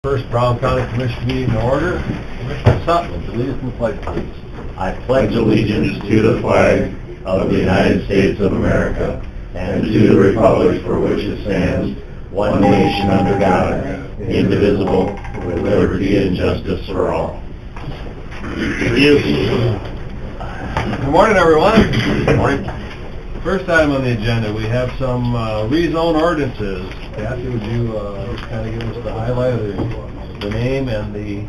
First Brown County Commission meeting in order. Commissioner Sutton, would you lead us in the pledge, please? I pledge allegiance to the flag of the United States of America and to the republic for which it stands, one nation under God, indivisible, with liberty and justice for all. Good morning, everyone. Good morning. First item on the agenda, we have some rezone ordinances. Kathy, would you just kind of give us the highlight of the name and the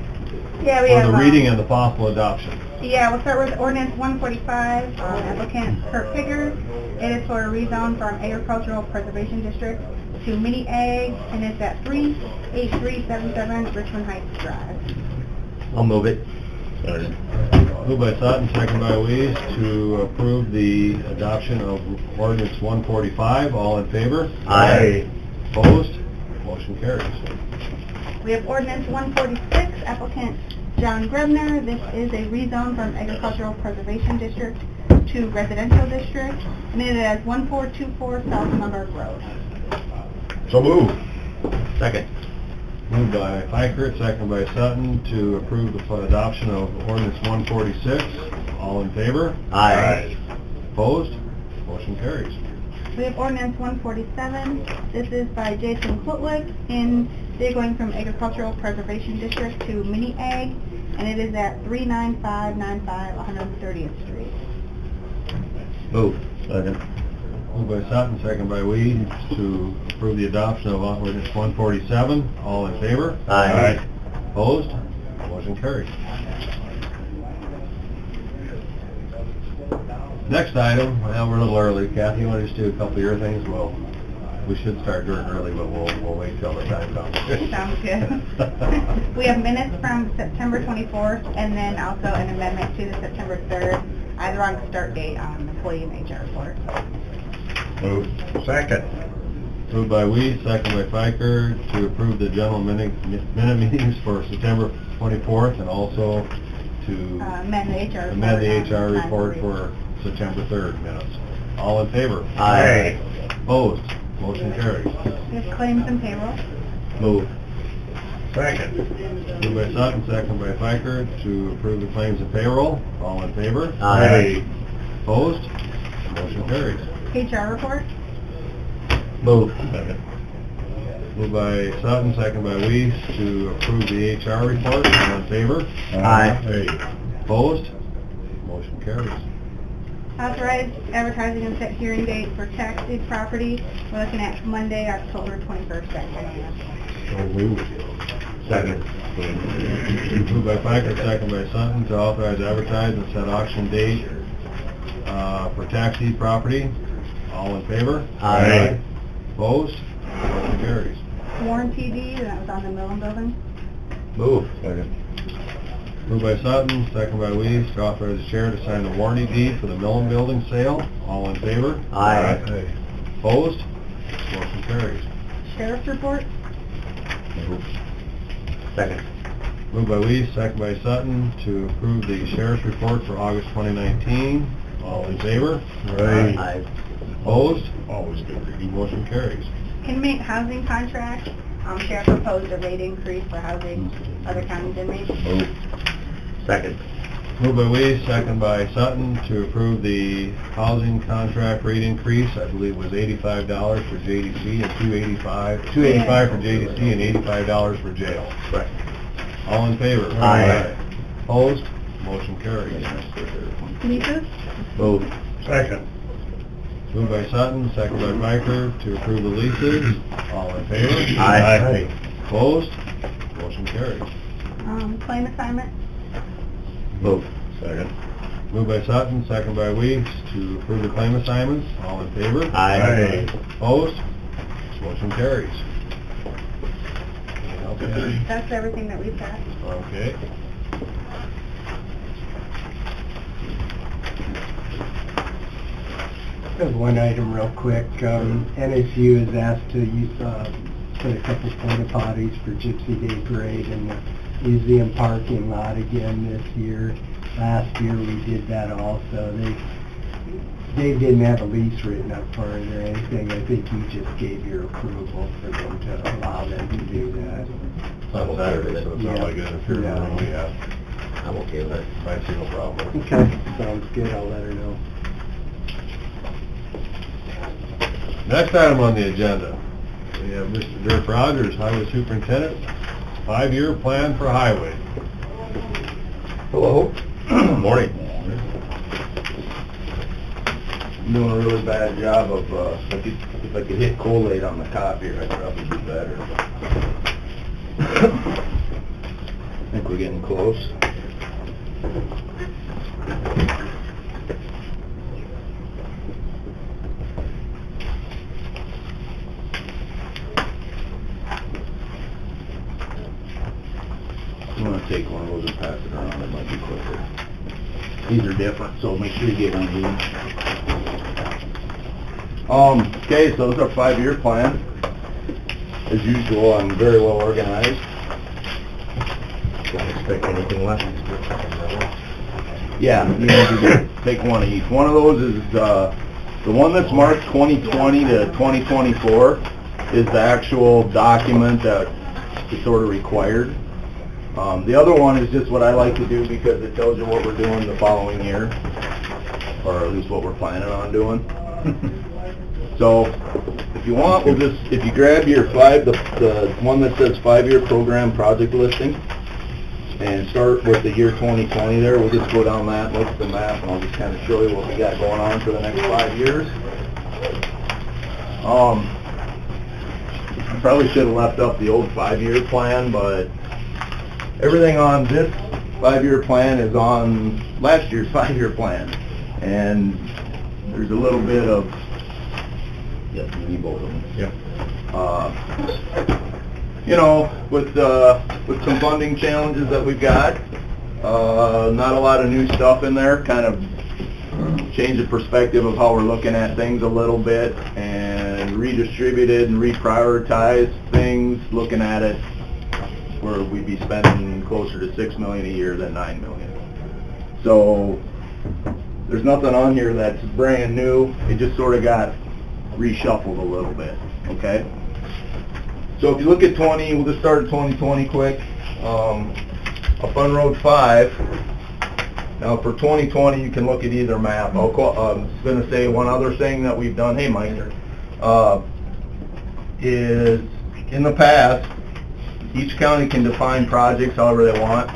reading and the possible adoption? Yeah, we'll start with ordinance 145, applicant Kurt Figures. It is for a rezone from agricultural preservation district to mini ag, and it's at 38377 Richmond Heights Drive. I'll move it. Moved by Sutton, second by Weiss, to approve the adoption of ordinance 145. All in favor? Aye. Opposed? Motion carries. We have ordinance 146, applicant John Grebner. This is a rezone from agricultural preservation district to residential district, and it is 1424 South Lombard Road. So moved. Second. Moved by Fikert, second by Sutton, to approve the adoption of ordinance 146. All in favor? Aye. Opposed? Motion carries. We have ordinance 147. This is by Jason Klutwick, and they're going from agricultural preservation district to mini ag, and it is at 39595 130th Street. Move. Second. Moved by Sutton, second by Weiss, to approve the adoption of ordinance 147. All in favor? Aye. Opposed? Motion carries. Next item, well, we're a little early. Kathy, you want to just do a couple of your things? Well, we should start doing it early, but we'll wait till the time comes. Sounds good. We have minutes from September 24th, and then also an amendment to the September 3rd, either on the start date on employee and HR report. Move. Second. Moved by Weiss, second by Fikert, to approve the general minute meetings for September 24th, and also to amend the HR report for September 3rd minutes. All in favor? Aye. Opposed? Motion carries. We have claims and payroll. Move. Second. Moved by Sutton, second by Fikert, to approve the claims and payroll. All in favor? Aye. Opposed? Motion carries. HR report. Move. Second. Moved by Sutton, second by Weiss, to approve the HR report. All in favor? Aye. Opposed? Motion carries. Authorized advertising and set hearing date for tax deed property. We're looking at Monday, October 21st at 10 a.m. So moved. Second. Moved by Fikert, second by Sutton, to authorize advertise and set auction date for tax deed property. All in favor? Aye. Opposed? Motion carries. Warranty deed, that was on the Millen building. Move. Second. Moved by Sutton, second by Weiss, to authorize the chair to sign the warranty deed for the Millen building sale. All in favor? Aye. Opposed? Motion carries. Sheriff's report. Move. Second. Moved by Weiss, second by Sutton, to approve the sheriff's report for August 2019. All in favor? Aye. Opposed? Always good reading. Motion carries. Inmate housing contract. Sheriff proposed a rate increase for housing other counties inmates. Move. Second. Moved by Weiss, second by Sutton, to approve the housing contract rate increase. I believe it was $85 for JDC and $285 for JDC and $85 for jail. Right. All in favor? Aye. Opposed? Motion carries. Leases. Move. Second. Moved by Sutton, second by Fikert, to approve the leases. All in favor? Aye. Opposed? Motion carries. Claim assignment. Move. Second. Moved by Sutton, second by Weiss, to approve the claim assignments. All in favor? Aye. Opposed? Motion carries. Okay. That's everything that we've got. Okay. There's one item real quick. NSU has asked to use, put a couple porta potties for Gypsy Day Parade in the museum parking lot again this year. Last year we did that also. They didn't have a lease written up for it or anything. I think you just gave your approval for them to allow them to do that. on Saturday, so it's not Yeah. like an inferior Yeah. room we have. I'm okay with it. I see no problem. Okay, sounds good, I'll let her know. Next item on the agenda, we have Mr. Dirk Rogers, Highway Superintendent, 5-year plan for highway. Hello. Morning. I'm doing a really bad job of, if I could hit collate on the copier, I'd probably do better. I think we're getting close. I'm gonna take one of those and pass it around, it might be quicker. These are different, so make sure you get one of each. Okay, so this is our 5-year plan. As usual, I'm very well organized. Don't expect anything less. Yeah, you need to take one of each. One of those is, the one that's marked 2020 to 2024 is the actual document that is sort of required. The other one is just what I like to do because it tells you what we're doing the following year, or at least what we're planning on doing. So, if you want, we'll just, if you grab your the one that says 5-year program project listing, and start with the year 2020 there, we'll just go down that, look at the map, and I'll just kind of show you what we got going on for the next 5 years. I probably should have left up the old 5-year plan, but everything on this 5-year plan is on last year's 5-year plan. And there's a little bit of, yes, you need both of them. Yep. You know, with some funding challenges that we've got, not a lot of new stuff in there, kind of change the perspective of how we're looking at things a little bit, and redistributed and reprioritized things, looking at it where we'd be spending closer to $6 million a year than $9 million. So there's nothing on here that's brand new. It just sort of got reshuffled a little bit, okay? So if you look at 20, we'll just start at 2020 quick. Up on Road 5, now for 2020 you can look at either map. I'm just going to say one other thing that we've done, hey Mike, is in the past, each county can define projects however they want.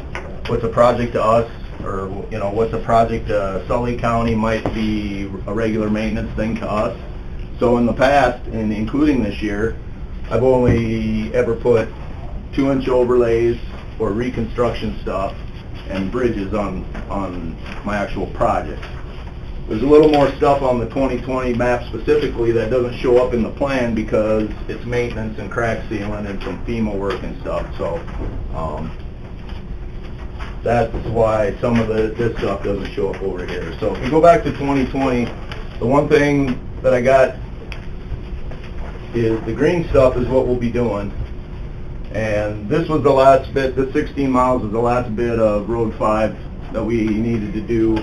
What's a project to us, or you know, what's a project to Sully County might be a regular maintenance thing to us. So in the past, and including this year, I've only ever put 2-inch overlays or reconstruction stuff and bridges on my actual projects. There's a little more stuff on the 2020 map specifically that doesn't show up in the plan because it's maintenance and crack sealing and some FEMA work and stuff. So that's why some of this stuff doesn't show up over here. So if we go back to 2020, the one thing that I got is the green stuff is what we'll be doing. And this was the last bit, the 16 miles was the last bit of Road 5 that we needed to do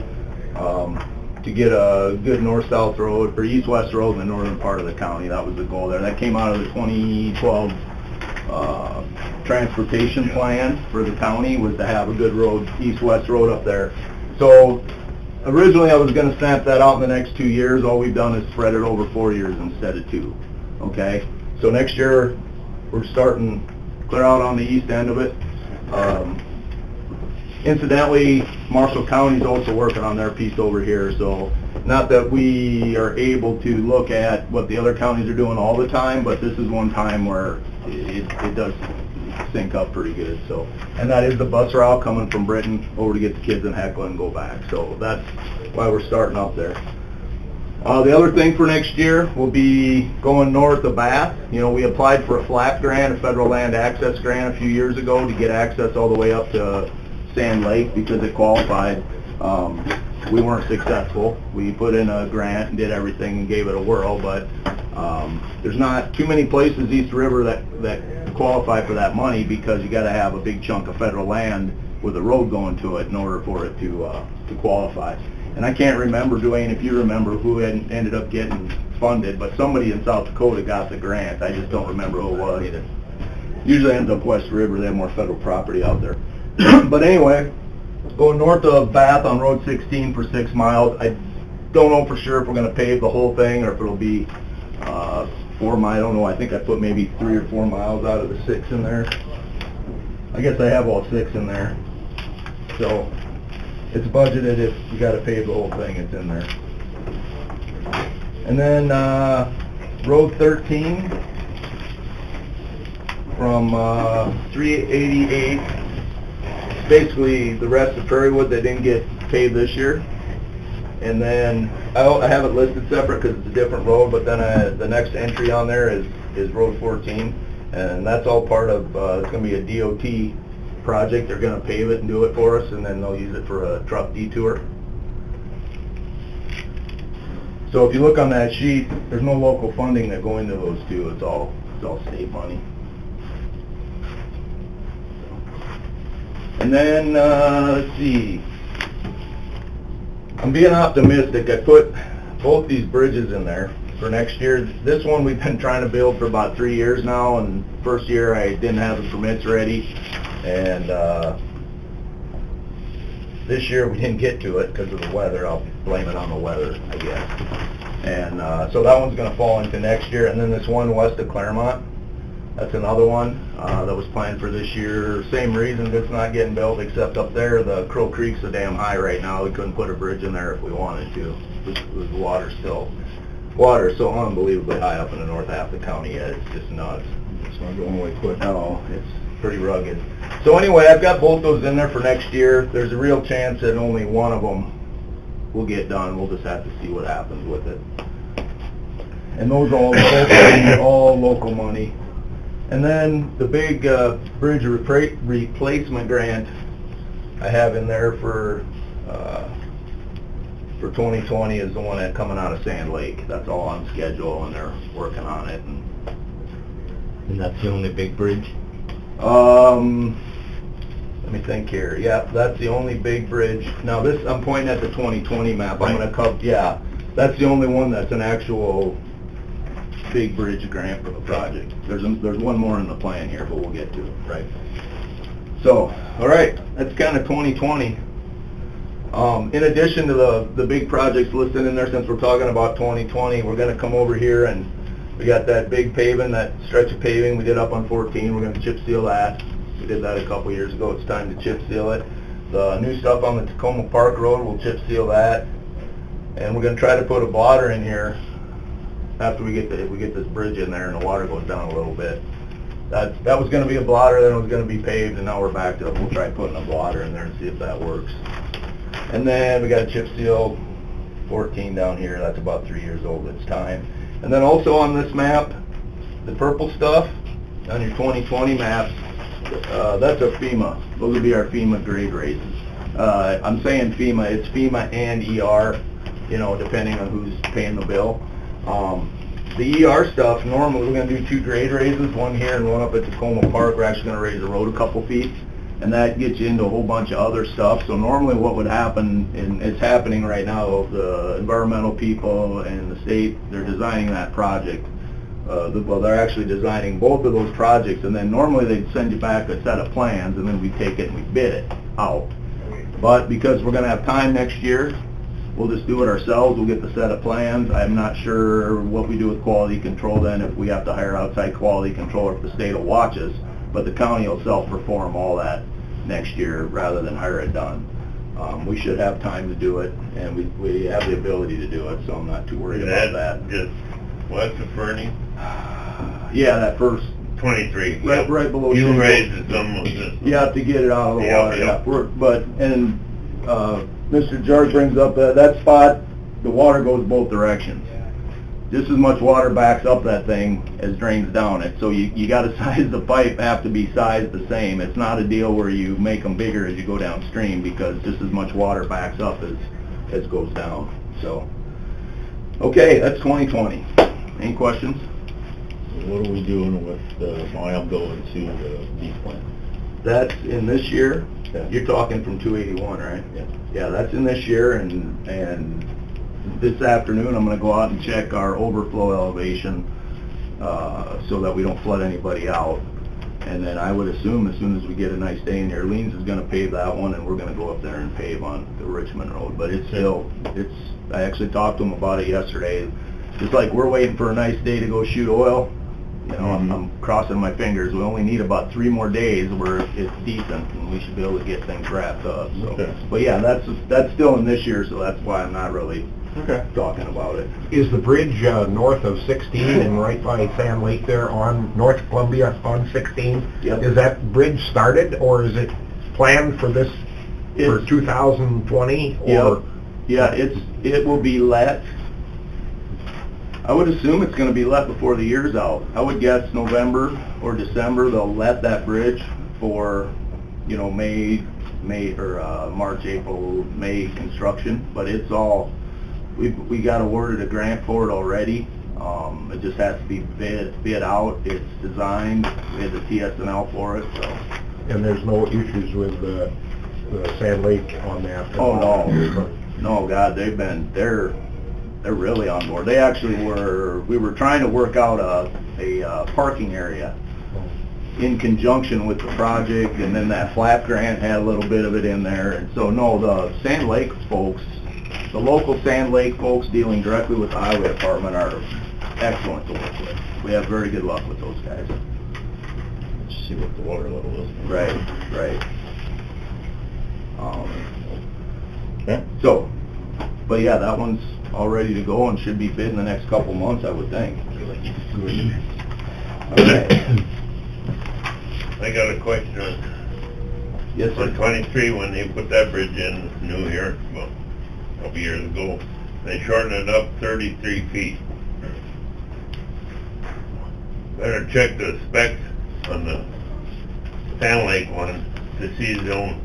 to get a good north-south road, or east-west road in the northern part of the county. That was the goal there. That came out of the 2012 transportation plan for the county, was to have a good road, east-west road up there. So originally I was going to stamp that out in the next 2 years. All we've done is spread it over 4 years instead of 2. Okay, so next year we're starting clear out on the east end of it. Incidentally, Marshall County is also working on their piece over here, so not that we are able to look at what the other counties are doing all the time, but this is one time where it does sync up pretty good. So, and that is the bus route coming from Britain over to get the kids in Heckler and go back. So that's why we're starting up there. The other thing for next year will be going north of Bath. You know, we applied for a FLAP grant, a federal land access grant, a few years ago to get access all the way up to Sand Lake because it qualified. We weren't successful. We put in a grant and did everything and gave it a whirl, but there's not too many places east river that qualify for that money because you got to have a big chunk of federal land with a road going to it in order for it to qualify. And I can't remember, Dwayne, if you remember who ended up getting funded, but somebody in South Dakota got the grant. I just don't remember who it was. Usually ends up West River, they have more federal property out there. But anyway, going north of Bath on Road 16 for 6 miles. I don't know for sure if we're gonna pave the whole thing or if it'll be 4 miles. I don't know, I think I put maybe 3 or 4 miles out of the 6 in there. I guess I have all 6 in there. So it's budgeted if you gotta pave the whole thing, it's in there. And then Road 13 from 388, basically the rest of Prairiewood that didn't get paved this year. And then I have it listed separate because it's a different road, but then the next entry on there is Road 14, and that's all part of, it's going to be a DOT project. They're going to pave it and do it for us, and then they'll use it for a truck detour. So if you look on that sheet, there's no local funding that go into those two. It's all state money. And then, let's see. I'm being optimistic. I put both these bridges in there for next year. This one we've been trying to build for about 3 years now, and first year I didn't have the permits ready, and this year we didn't get to it because of the weather. I'll blame it on the weather, I guess. And so that one's going to fall into next year. And then this one west of Claremont, that's another one that was planned for this year. Same reason it's not getting built, except up there the Crow Creek's so damn high right now. We couldn't put a bridge in there if we wanted to. The water is so unbelievably high up in the north half of the county yet. It's just nuts. It's not going away quick. No, it's pretty rugged. So anyway, I've got both those in there for next year. There's a real chance that only one of them will get done. We'll just have to see what happens with it. And those are all local money. And then the big bridge replacement grant I have in there for 2020 is the one that's coming out of Sand Lake. That's all on schedule, and they're working on it. And that's the only big bridge? Let me think here. Yeah, that's the only big bridge. Now this, I'm pointing at the 2020 map. I'm going to cover, yeah, that's the only one that's an actual big bridge grant for the project. There's one more in the plan here, but we'll get to it. Right. So, all right, that's kind of 2020. In addition to the big projects listed in there, since we're talking about 2020, we're going to come over here and we got that big paving, that stretch of paving we did up on 14. We're going to chip seal that. We did that a couple years ago. It's time to chip seal it. The new stuff on the Tacoma Park Road, we'll chip seal that. And we're going to try to put a blotter in here after we get this bridge in there and the water goes down a little bit. That was going to be a blotter, then it was going to be paved, and now we're back to it. We'll try putting a blotter in there and see if that works. And then we got a chip seal 14 down here. That's about 3 years old. It's time. And then also on this map, the purple stuff on your 2020 maps, that's a FEMA. Those would be our FEMA grade raises. I'm saying FEMA. It's FEMA and ER, you know, depending on who's paying the bill. The ER stuff, normally we're going to do 2 grade raises, one here and one up at Tacoma Park. We're actually going to raise the road a couple feet, and that gets you into a whole bunch of other stuff. So normally what would happen, and it's happening right now, the environmental people and the state, they're designing that project. Well, they're actually designing both of those projects, and then normally they'd send you back a set of plans, and then we take it and we bid it out. But because we're going to have time next year, we'll just do it ourselves. We'll get the set of plans. I'm not sure what we do with quality control then, if we have to hire outside quality control, if the state will watch us, but the county will self-perform all that next year rather than hire it done. We should have time to do it, and we have the ability to do it, so I'm not too worried about that. Just west of Fernie? Yeah, that first 23. right below. You raised it some. Yeah, to get it out of the water. Yeah. Mr. George brings up that spot, the water goes both directions. Just as much water backs up that thing as drains down it. So you got to size the pipe, have to be sized the same. It's not a deal where you make them bigger as you go downstream, because just as much water backs up as goes down. So, okay, that's 2020. Any questions? What are we doing with the mile going to the B plant? That's in this year. Yeah. You're talking from 281, right? Yeah. Yeah, that's in this year, and this afternoon I'm going to go out and check our overflow elevation so that we don't flood anybody out. And then I would assume as soon as we get a nice day in here, Leans is gonna pave that one, and we're gonna go up there and pave on the Richmond Road. But it's still, I actually talked to him about it yesterday. Just like we're waiting for a nice day to go shoot oil, you know, I'm crossing my fingers. We only need about 3 more days where it's decent, and we should be able to get things wrapped up, so. Okay. But yeah, that's still in this year, so that's why I'm not really talking about it. Is the bridge north of 16 and right by Sand Lake there on North Columbia on 16? Yep. Is that bridge started, or is it planned for this, for It's- 2020? Yep. Or Yeah, it will be let. I would assume it's gonna be let before the year's out. I would guess November or December, they'll let that bridge for, you know, March, April, May construction, but it's all, we got awarded a grant for it already. It just has to be bid out, it's designed, we had the TS&L for it, so. and there's no issues with the Sand Lake on that? Oh, no. No, God, they're really on board. They actually we were trying to work out a parking area in conjunction with the project, and then that flap grant had a little bit of it in there. And so, no, the Sand Lake folks, the local Sand Lake folks dealing directly with the highway department are excellent to work with. We have very good luck with those guys. Let's see what the water level is. Right. Okay. So, but yeah, that one's all ready to go and should be bid in the next couple months, I would think. Okay. I got a question on, Yes, on sir. 23, when they put that bridge in New here, well, a couple years ago, they shortened it up 33 feet. Better check the specs on the Sand Lake one to see if they'll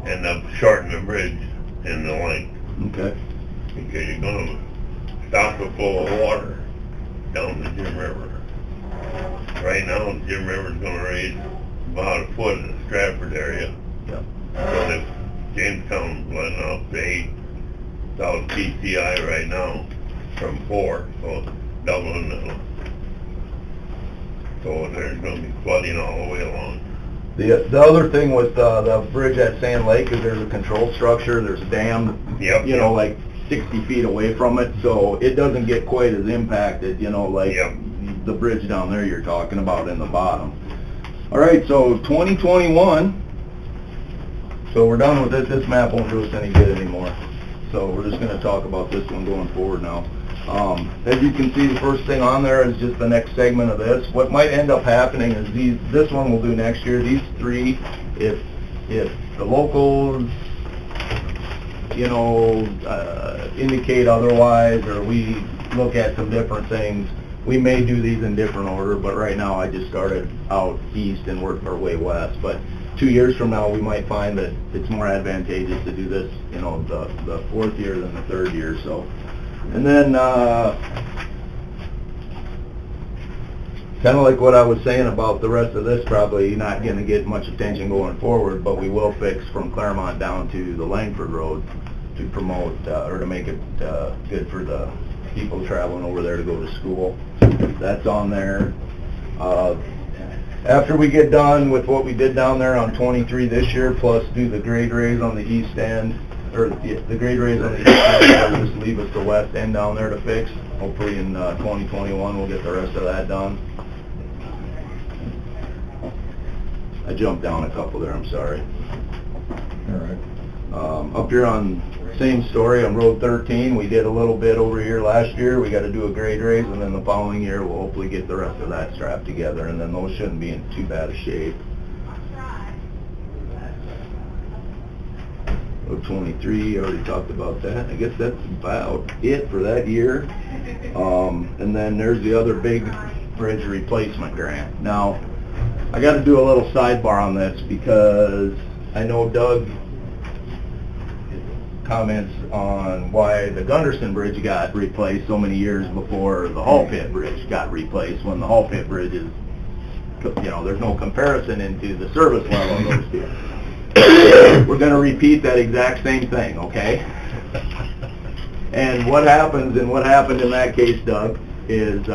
end up shortening the bridge in the length. Okay. Because you're gonna stop the flow of water down the Jim River. Right now, the Jim River's gonna raise about a foot in the Stratford area. Yep. But if Jamestown's letting up to 8,000 PCI right now from 4, so doubling the, so there's gonna be flooding all the way along. The other thing with the bridge at Sand Lake is there's a control structure, there's a dam, Yep. you know, like 60 feet away from it, so it doesn't get quite as impacted, you know, like Yep. the bridge down there you're talking about in the bottom. All right, so 2021, so we're done with it. This map won't do us any good anymore. So we're just gonna talk about this one going forward now. As you can see, the first thing on there is just the next segment of this. What might end up happening is this one we'll do next year. These 3, if the locals, you know, indicate otherwise, or we look at some different things, we may do these in different order, but right now I just started out east and worked our way west. But 2 years from now, we might find that it's more advantageous to do this, you know, the 4th year than the 3rd year, so. And then, kind of like what I was saying about the rest of this, probably not going to get much attention going forward, but we will fix from Claremont down to the Langford Road to promote, or to make it good for the people traveling over there to go to school. That's on there. After we get done with what we did down there on 23 this year, plus do the grade raise on the east end, or the grade raise on the east end, will just leave us the west end down there to fix. Hopefully in 2021 we'll get the rest of that done. I jumped down a couple there, I'm sorry. All right. Up here on, same story, on Road 13, we did a little bit over here last year. We got to do a grade raise, and then the following year we'll hopefully get the rest of that strapped together, and then those shouldn't be in too bad a shape. Road 23, already talked about that. I guess that's about it for that year. And then there's the other big bridge replacement grant. Now, I got to do a little sidebar on this because I know Doug comments on why the Gunderson Bridge got replaced so many years before the Hall Pit Bridge got replaced, when the Hall Pit Bridge is, you know, there's no comparison into the service level of those two. We're going to repeat that exact same thing, okay? And what happens, and what happened in that case, Doug, is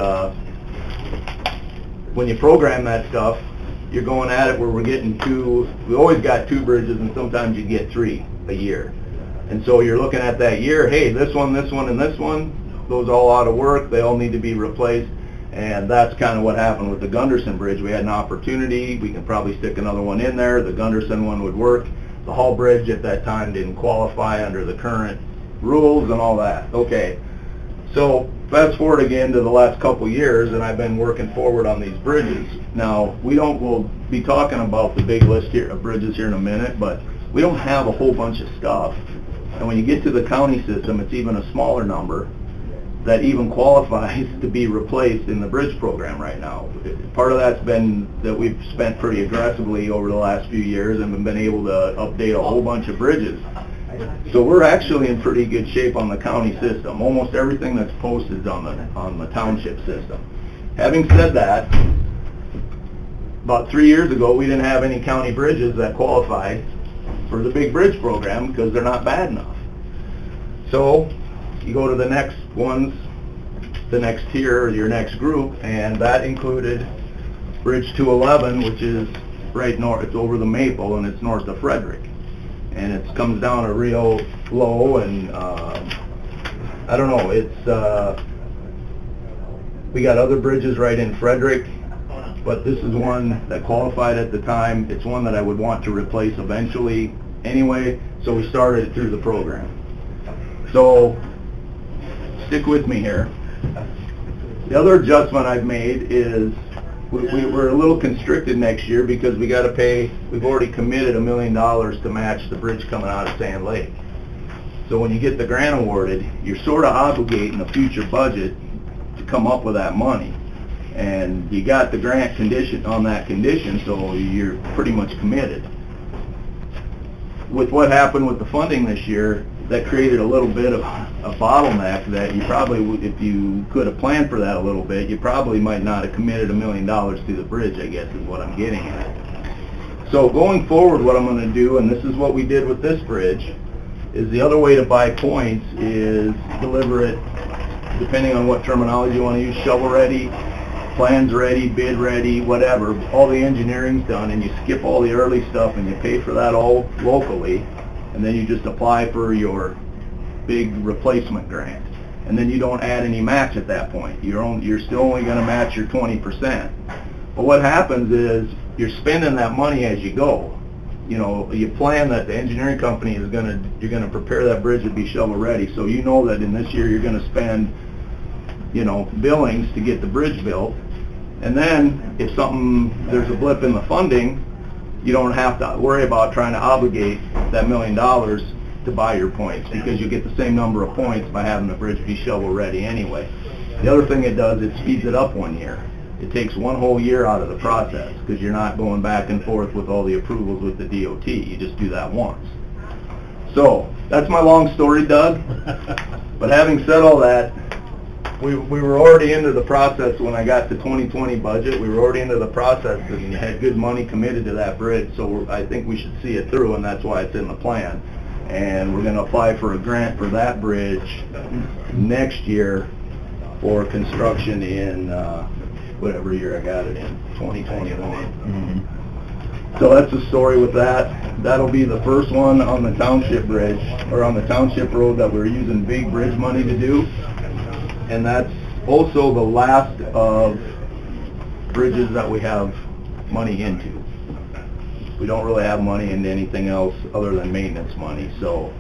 when you program that stuff, you're going at it where we're getting we always got 2 bridges, and sometimes you get 3 a year. And so you're looking at that year, hey, this one, and this one, those all out of work, they all need to be replaced. And that's kind of what happened with the Gunderson Bridge. We had an opportunity, we can probably stick another one in there, the Gunderson one would work. The Hall Bridge at that time didn't qualify under the current rules and all that. Okay, so fast forward again to the last couple years, and I've been working forward on these bridges. Now, we'll be talking about the big list here of bridges here in a minute, but we don't have a whole bunch of stuff. And when you get to the county system, it's even a smaller number that even qualifies to be replaced in the bridge program right now. Part of that's been that we've spent pretty aggressively over the last few years and have been able to update a whole bunch of bridges. So we're actually in pretty good shape on the county system. Almost everything that's posted is on the township system. Having said that, about 3 years ago, we didn't have any county bridges that qualified for the big bridge program because they're not bad enough. So you go to the next ones, the next tier, or your next group, and that included Bridge 211, which is right north, it's over the Maple, and it's north of Frederick. And it comes down a real low, and I don't know, we got other bridges right in Frederick, but this is one that qualified at the time. It's one that I would want to replace eventually anyway, so we started it through the program. So stick with me here. The other adjustment I've made is we're a little constricted next year because we got to pay, we've already committed $1 million to match the bridge coming out of Sand Lake. So when you get the grant awarded, you're sort of obligating a future budget to come up with that money. And you got the grant condition on that condition, so you're pretty much committed. With what happened with the funding this year, that created a little bit of a bottleneck that you probably, if you could have planned for that a little bit, you probably might not have committed $1 million to the bridge, I guess is what I'm getting at. So going forward, what I'm going to do, and this is what we did with this bridge, is the other way to buy points is deliver it, depending on what terminology you want to use, shovel ready, plans ready, bid ready, whatever. All the engineering's done, and you skip all the early stuff, and you pay for that all locally. And then you just apply for your big replacement grant. And then you don't add any match at that point. You're still only going to match your 20%. But what happens is you're spending that money as you go. You know, you plan that the engineering company is you're going to prepare that bridge to be shovel ready. So you know that in this year you're going to spend, billings to get the bridge built. And then if there's a blip in the funding, you don't have to worry about trying to obligate that $1 million to buy your points because you get the same number of points by having the bridge be shovel ready anyway. The other thing it does, it speeds it up 1 year. It takes 1 whole year out of the process because you're not going back and forth with all the approvals with the DOT. You just do that once. So that's my long story, Doug. But having said all that, we were already into the process when I got to 2020 budget. We were already into the process and had good money committed to that bridge. So I think we should see it through, and that's why it's in the plan. And we're going to apply for a grant for that bridge next year for construction in whatever year I got it in, 2021. Mm-hmm. So that's the story with that. That'll be the first one on the township bridge, or on the township road that we're using big bridge money to do. And that's also the last of bridges that we have money into. We don't really have money into anything else other than maintenance money, so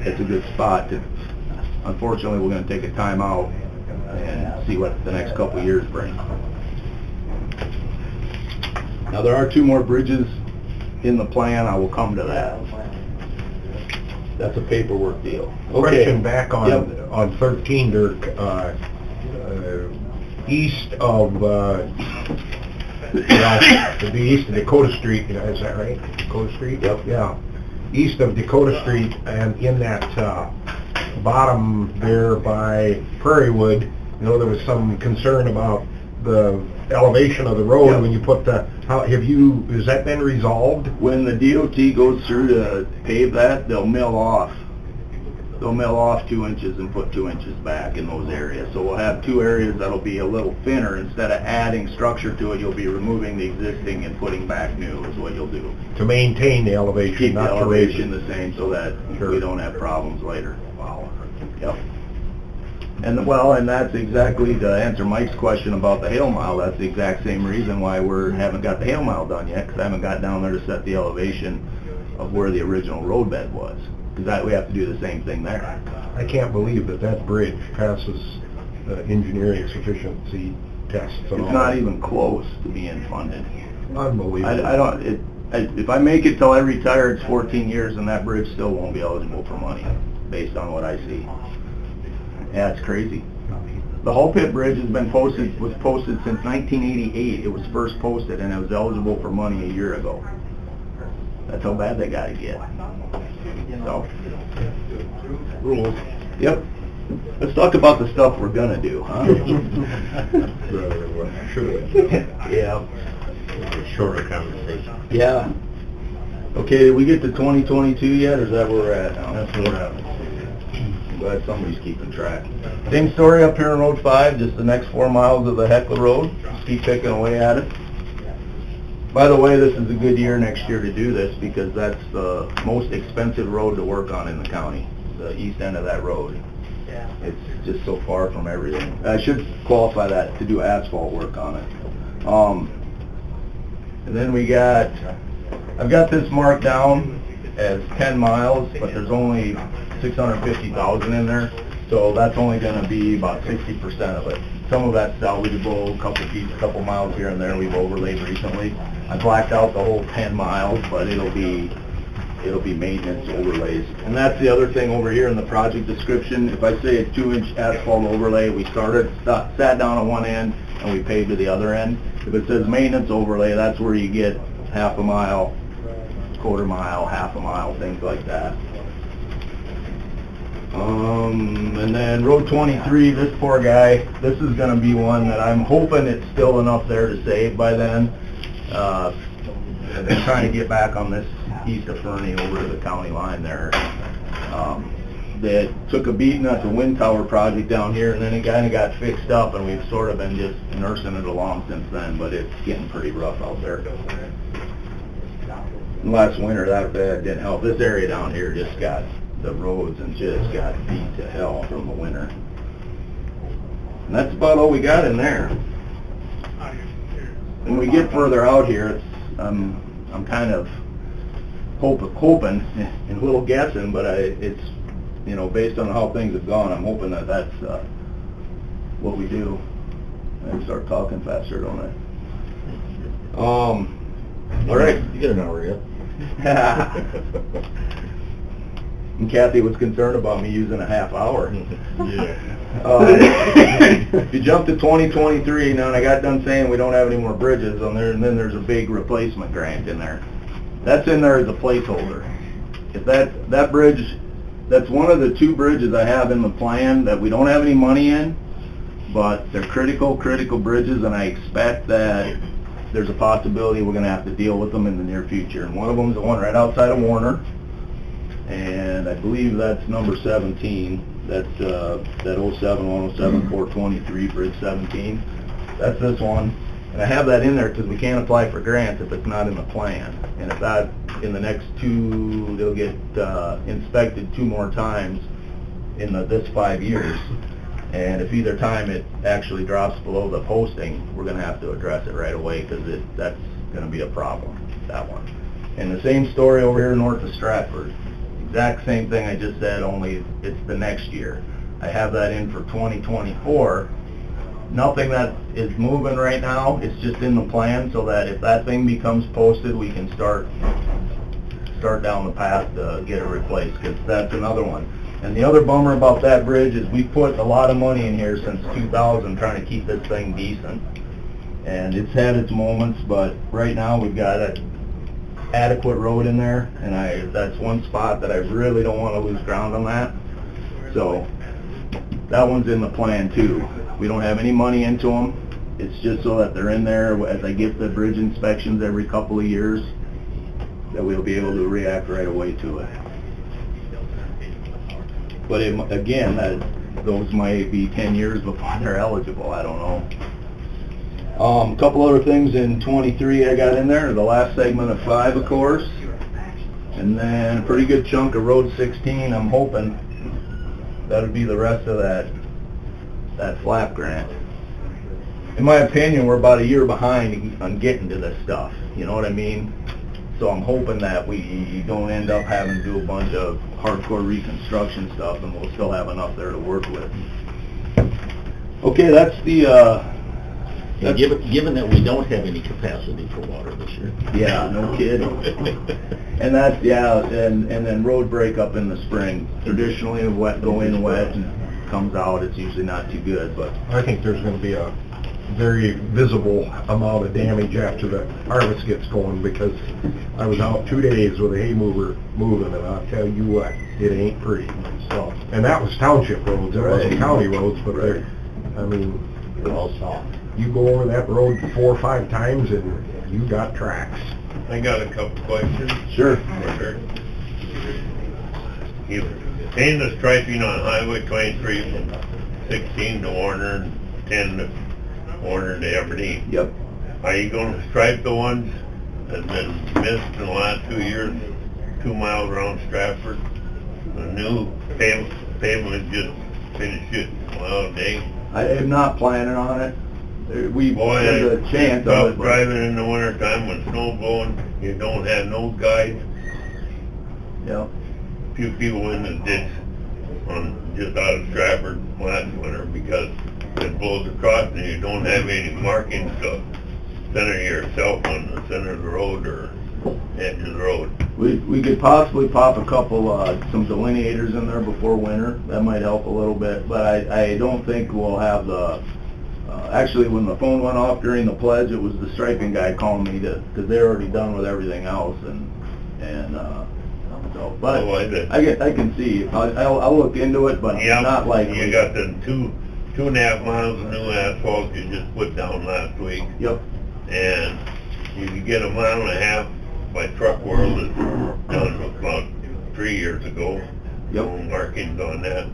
it's a good spot to, unfortunately, we're going to take a time out and see what the next couple of years bring. Now there are 2 more bridges in the plan. I will come to that. That's a paperwork deal. Question back on 13, Dirk, east of, it'd be east of Dakota Street, is that right? Dakota Street? Yep. Yeah. East of Dakota Street, and in that bottom there by Prairie Wood, there was some concern about the elevation of the road. Yep. When you put has that been resolved? When the DOT goes through to pave that, they'll mill off they'll mill off 2 inches and put 2 inches back in those areas. So we'll have 2 areas that'll be a little thinner. Instead of adding structure to it, you'll be removing the existing and putting back new is what you'll do. To maintain the elevation, Keep the not to raise elevation it. the same so that Sure. we don't have problems later. Wow. Yep. And well, and that's exactly to answer Mike's question about the hail mile. That's the exact same reason why we haven't got the hail mile done yet, because I haven't got down there to set the elevation of where the original road bed was. Because we have to do the same thing there. I can't believe that that bridge passes the engineering sufficiency tests and all. It's not even close to being funded. Unbelievable. I don't. If I make it till I retire, it's 14 years, and that bridge still won't be eligible for money, based on what I see. Yeah, it's crazy. The Hull Pit Bridge has been was posted since 1988. It was first posted, and it was eligible for money a year ago. That's how bad they got to get. So, Rules. yep. Let's talk about the stuff we're gonna do, huh? Yeah. Shorter conversation. Yeah. Okay, did we get to 2022 yet, or is that where we're at now? That's where we're at. Glad somebody's keeping track. Same story up here on Road 5, just the next 4 miles of the Heckler Road. Just keep picking away at it. By the way, this is a good year next year to do this because that's the most expensive road to work on in the county, the east end of that road. It's just so far from everything. I should qualify that to do asphalt work on it. And then I've got this marked down as 10 miles, but there's only 650,000 in there, so that's only going to be about 60% of it. Some of that's salvageable, a couple miles here and there we've overlaid recently. I blacked out the whole 10 miles, but it'll be maintenance overlays. And that's the other thing over here in the project description. If I say a 2-inch asphalt overlay, we sat down on one end and we paved to the other end. If it says maintenance overlay, that's where you get half a mile, quarter mile, half a mile, things like that. And then Road 23, this poor guy, this is going to be one that I'm hoping it's still enough there to save by then. And then trying to get back on this east of Fernie over to the county line there. That took a beating at the wind tower project down here, and then it kind of got fixed up, and we've sort of been just nursing it along since then, but it's getting pretty rough out there. Last winter, that didn't help. This area down here just got, the roads and just got beat to hell from the winter. And that's about all we got in there. When we get further out here, it's, I'm kind of hoping and a little guessing, but it's, you know, based on how things have gone, I'm hoping that that's what we do. I start talking faster, don't I? All right. You get an hour yet. And Kathy was concerned about me using a half hour. Yeah. If you jump to 2023 now, and I got done saying we don't have any more bridges on there, and then there's a big replacement grant in there. That's in there as a placeholder. If that bridge, that's one of the 2 bridges I have in the plan that we don't have any money in, but they're critical bridges, and I expect that there's a possibility we're going to have to deal with them in the near future. And one of them is the one right outside of Warner, and I believe that's number 17. That's that 07-107-423 Bridge 17. That's this one. And I have that in there because we can't apply for grants if it's not in the plan. And if that, in the next 2, they'll get inspected 2 more times in this 5 years. And if either time it actually drops below the posting, we're going to have to address it right away because that's going to be a problem, that one. And the same story over here north of Stratford. Exact same thing I just said, only it's the next year. I have that in for 2024. Nothing that is moving right now, it's just in the plan so that if that thing becomes posted, we can start down the path to get it replaced, because that's another one. And the other bummer about that bridge is we put a lot of money in here since 2000 trying to keep this thing decent. And it's had its moments, but right now we've got an adequate road in there, and that's one spot that I really don't want to lose ground on that. So that one's in the plan too. We don't have any money into them. It's just so that they're in there as I get the bridge inspections every couple of years, that we'll be able to react right away to it. But again, those might be 10 years before they're eligible, I don't know. A couple other things in 23 I got in there, the last segment of 5, of course. And then a pretty good chunk of Road 16, I'm hoping that'll be the rest of that flap grant. In my opinion, we're about a year behind on getting to this stuff, you know what I mean? So I'm hoping that we don't end up having to do a bunch of hardcore reconstruction stuff, and we'll still have enough there to work with. Okay, that's the, And given that we don't have any capacity for water this year. yeah, no kidding. And that's, yeah, and then road breakup in the spring. Traditionally, wet, go in wet and comes out, it's usually not too good, but I think there's gonna be a very visible amount of damage after the harvest gets going, because I was out 2 days with a hay mover moving, and I'll tell you what, it ain't pretty. So, and that was township roads, it wasn't Right. county roads, but they're, I mean, They're all soft. you go over that road 4 or 5 times and you got tracks. I got a couple questions. sure. You changed the striping on Highway 23 from 16 to Warner and 10 to Warner to Aberdeen. Yep. Are you gonna stripe the ones that have been missed in the last 2 years, 2 miles around Stratford? The new pavement just finished it a mile a day. I am not planning on it. Boy, There's a chance of tough it, but driving in the winter time when snow blowing, you don't have no guide. yeah. Few people in the ditch on just out of Stratford last winter because it blows across and you don't have any markings to center yourself on the center of the road or edge of the road. We could possibly pop a couple, some delineators in there before winter. That might help a little bit, but I don't think we'll have the, actually when the phone went off during the pledge, it was the striping guy calling me because they're already done with everything else so, but Oh, I can see. I'll look into it, but Yeah, not likely. you got the 2.5 miles of new asphalt you just put down last week. Yep. And you can get 1.5 miles by Truck World, it's done about 3 years ago. Yep. No markings on that,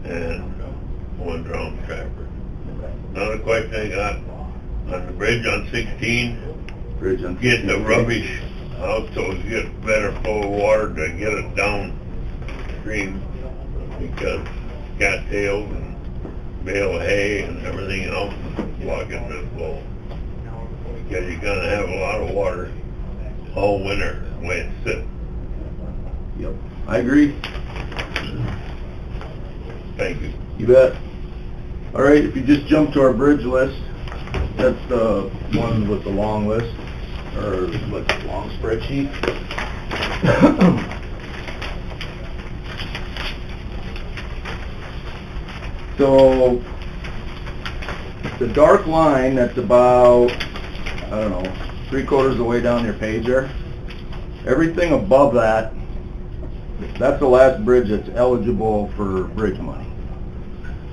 and one around Stratford. Another question I got, on the bridge on 16, Bridge on getting the 16. rubbish out so you get better flow of water to get it downstream, because cattails and bale of hay and everything else is blocking the flow. Because you're gonna have a lot of water all winter the way it's sitting. Yep. I agree. Thank you. You bet. All right, if you just jump to our bridge list, that's the one with the long list, or with the long spreadsheet. So, the dark line that's about, I don't know, 3/4 of the way down your page there, everything above that, that's the last bridge that's eligible for bridge money.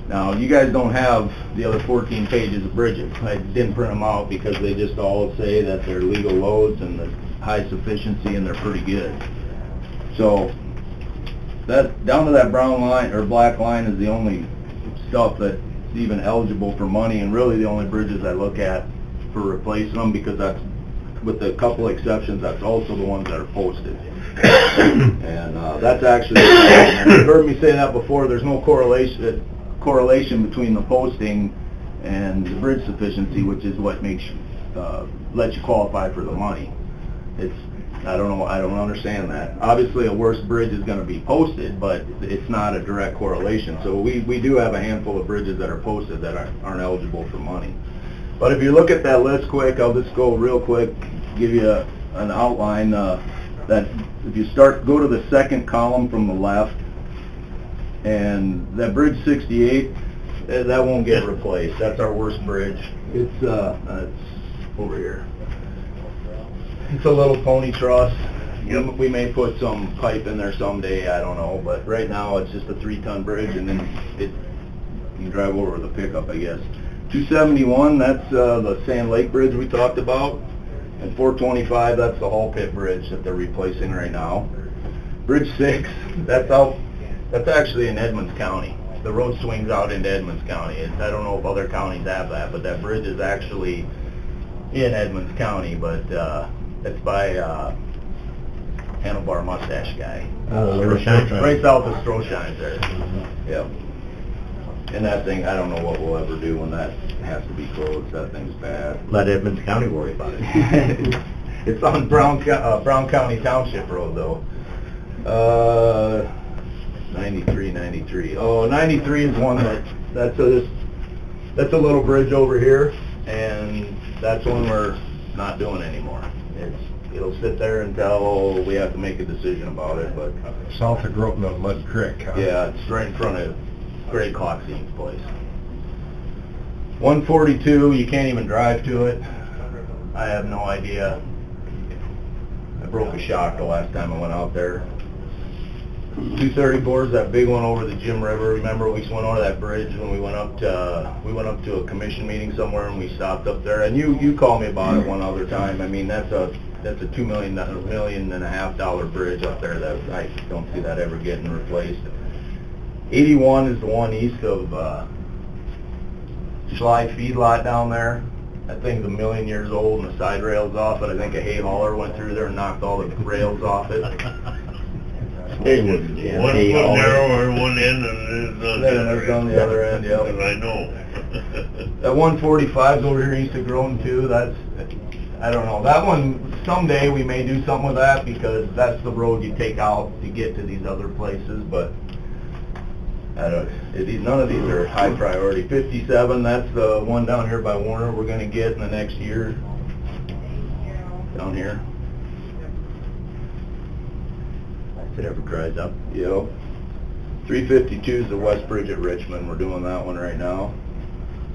Now, you guys don't have the other 14 pages of bridges. I didn't print them out because they just all say that they're legal loads and the high sufficiency and they're pretty good. So, that down to that brown line or black line is the only stuff that's even eligible for money, and really the only bridges I look at for replacing them, because that's, with a couple exceptions, that's also the ones that are posted. And that's actually, and you've heard me say that before, there's no correlation between the posting and the bridge sufficiency, which is what makes lets you qualify for the money. It's, I don't know, I don't understand that. Obviously, a worse bridge is going to be posted, but it's not a direct correlation. So we do have a handful of bridges that are posted that aren't eligible for money. But if you look at that list quick, I'll just go real quick, give you an outline. That if you go to the second column from the left, and that bridge 68, that won't get replaced. That's our worst bridge. It's over here. It's a little pony truss. Yep. We may put some pipe in there someday, I don't know, but right now it's just a 3-ton bridge, and then you can drive over with a pickup, I guess. 271, that's the Sand Lake Bridge we talked about, and 425, that's the Hall Pit Bridge that they're replacing right now. Bridge 6, that's out That's actually in Edmonds County. The road swings out into Edmonds County. I don't know if other counties have that, but that bridge is actually in Edmonds County, but it's by Handlebar Mustache Guy. Right south of Stroshine there. Yep. And that thing, I don't know what we'll ever do when that has to be closed. That thing's bad. Let Edmonds County worry about it. It's on Brown County Township Road though. 93. Oh, 93 is one that's a little bridge over here, and that's one we're not doing anymore. It'll sit there until we have to make a decision about it, but... South of Groton on Mud Creek, huh? Yeah, it's right in front of Greg Coxine's place. 142, you can't even drive to it. I have no idea. I broke a shock the last time I went out there. 230 boards, that big one over the Jim River. Remember we went over that bridge when we went up to a commission meeting somewhere, and we stopped up there. And you called me about it one other time. I mean, that's a $2 million and a half bridge up there that I don't see that ever getting replaced. 81 is the one east of Schley Feedlot down there. That thing's 1 million years old and the side rail's off it. I think a hay hauler went through there and knocked all the rails off it. One foot narrower on one end and There's on the other end, yeah. I know. That 145's over here east of Groton too. I don't know. That one, someday we may do something with that because that's the road you take out to get to these other places, but none of these are high priority. 57, that's the one down here by Warner we're going to get in the next year. Down here. If it ever dries up. Yep. 352 is the West Bridge at Richmond. We're doing that one right now.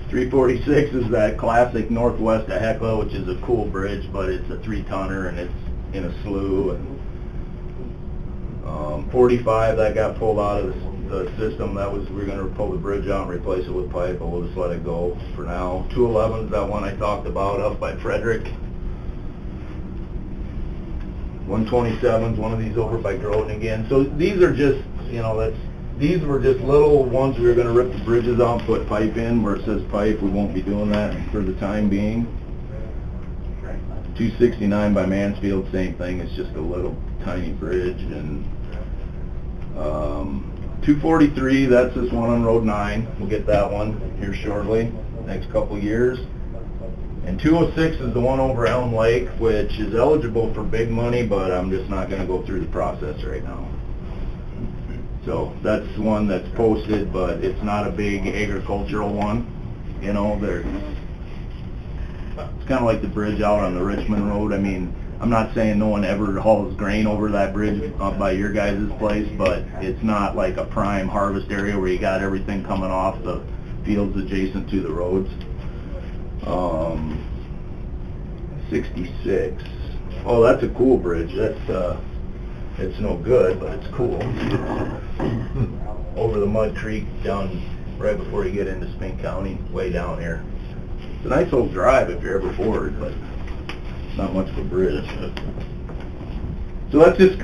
346 is that classic northwest of Hecla, which is a cool bridge, but it's a 3-tonner and it's in a slough. And 45, that got pulled out of the system. We're going to pull the bridge out and replace it with pipe, but we'll just let it go for now. 211 is that one I talked about up by Frederick. 127 is one of these over by Groton again. So these are just, these were just little ones we were going to rip the bridges out and put pipe in. Where it says pipe, we won't be doing that for the time being. 269 by Mansfield, same thing. It's just a little tiny bridge. And 243, that's this one on Road 9. We'll get that one here shortly, next couple years. And 206 is the one over Elm Lake, which is eligible for big money, but I'm just not going to go through the process right now. So that's one that's posted, but it's not a big agricultural one. It's kind of like the bridge out on the Richmond Road. I mean, I'm not saying no one ever hauls grain over that bridge up by your guys' place, but it's not like a prime harvest area where you got everything coming off the fields adjacent to the roads. 66. Oh, that's a cool bridge. It's no good, but it's cool. Over the Mud Creek down right before you get into Spink County, way down here. It's a nice old drive if you're ever bored, but not much of a bridge. So that's just,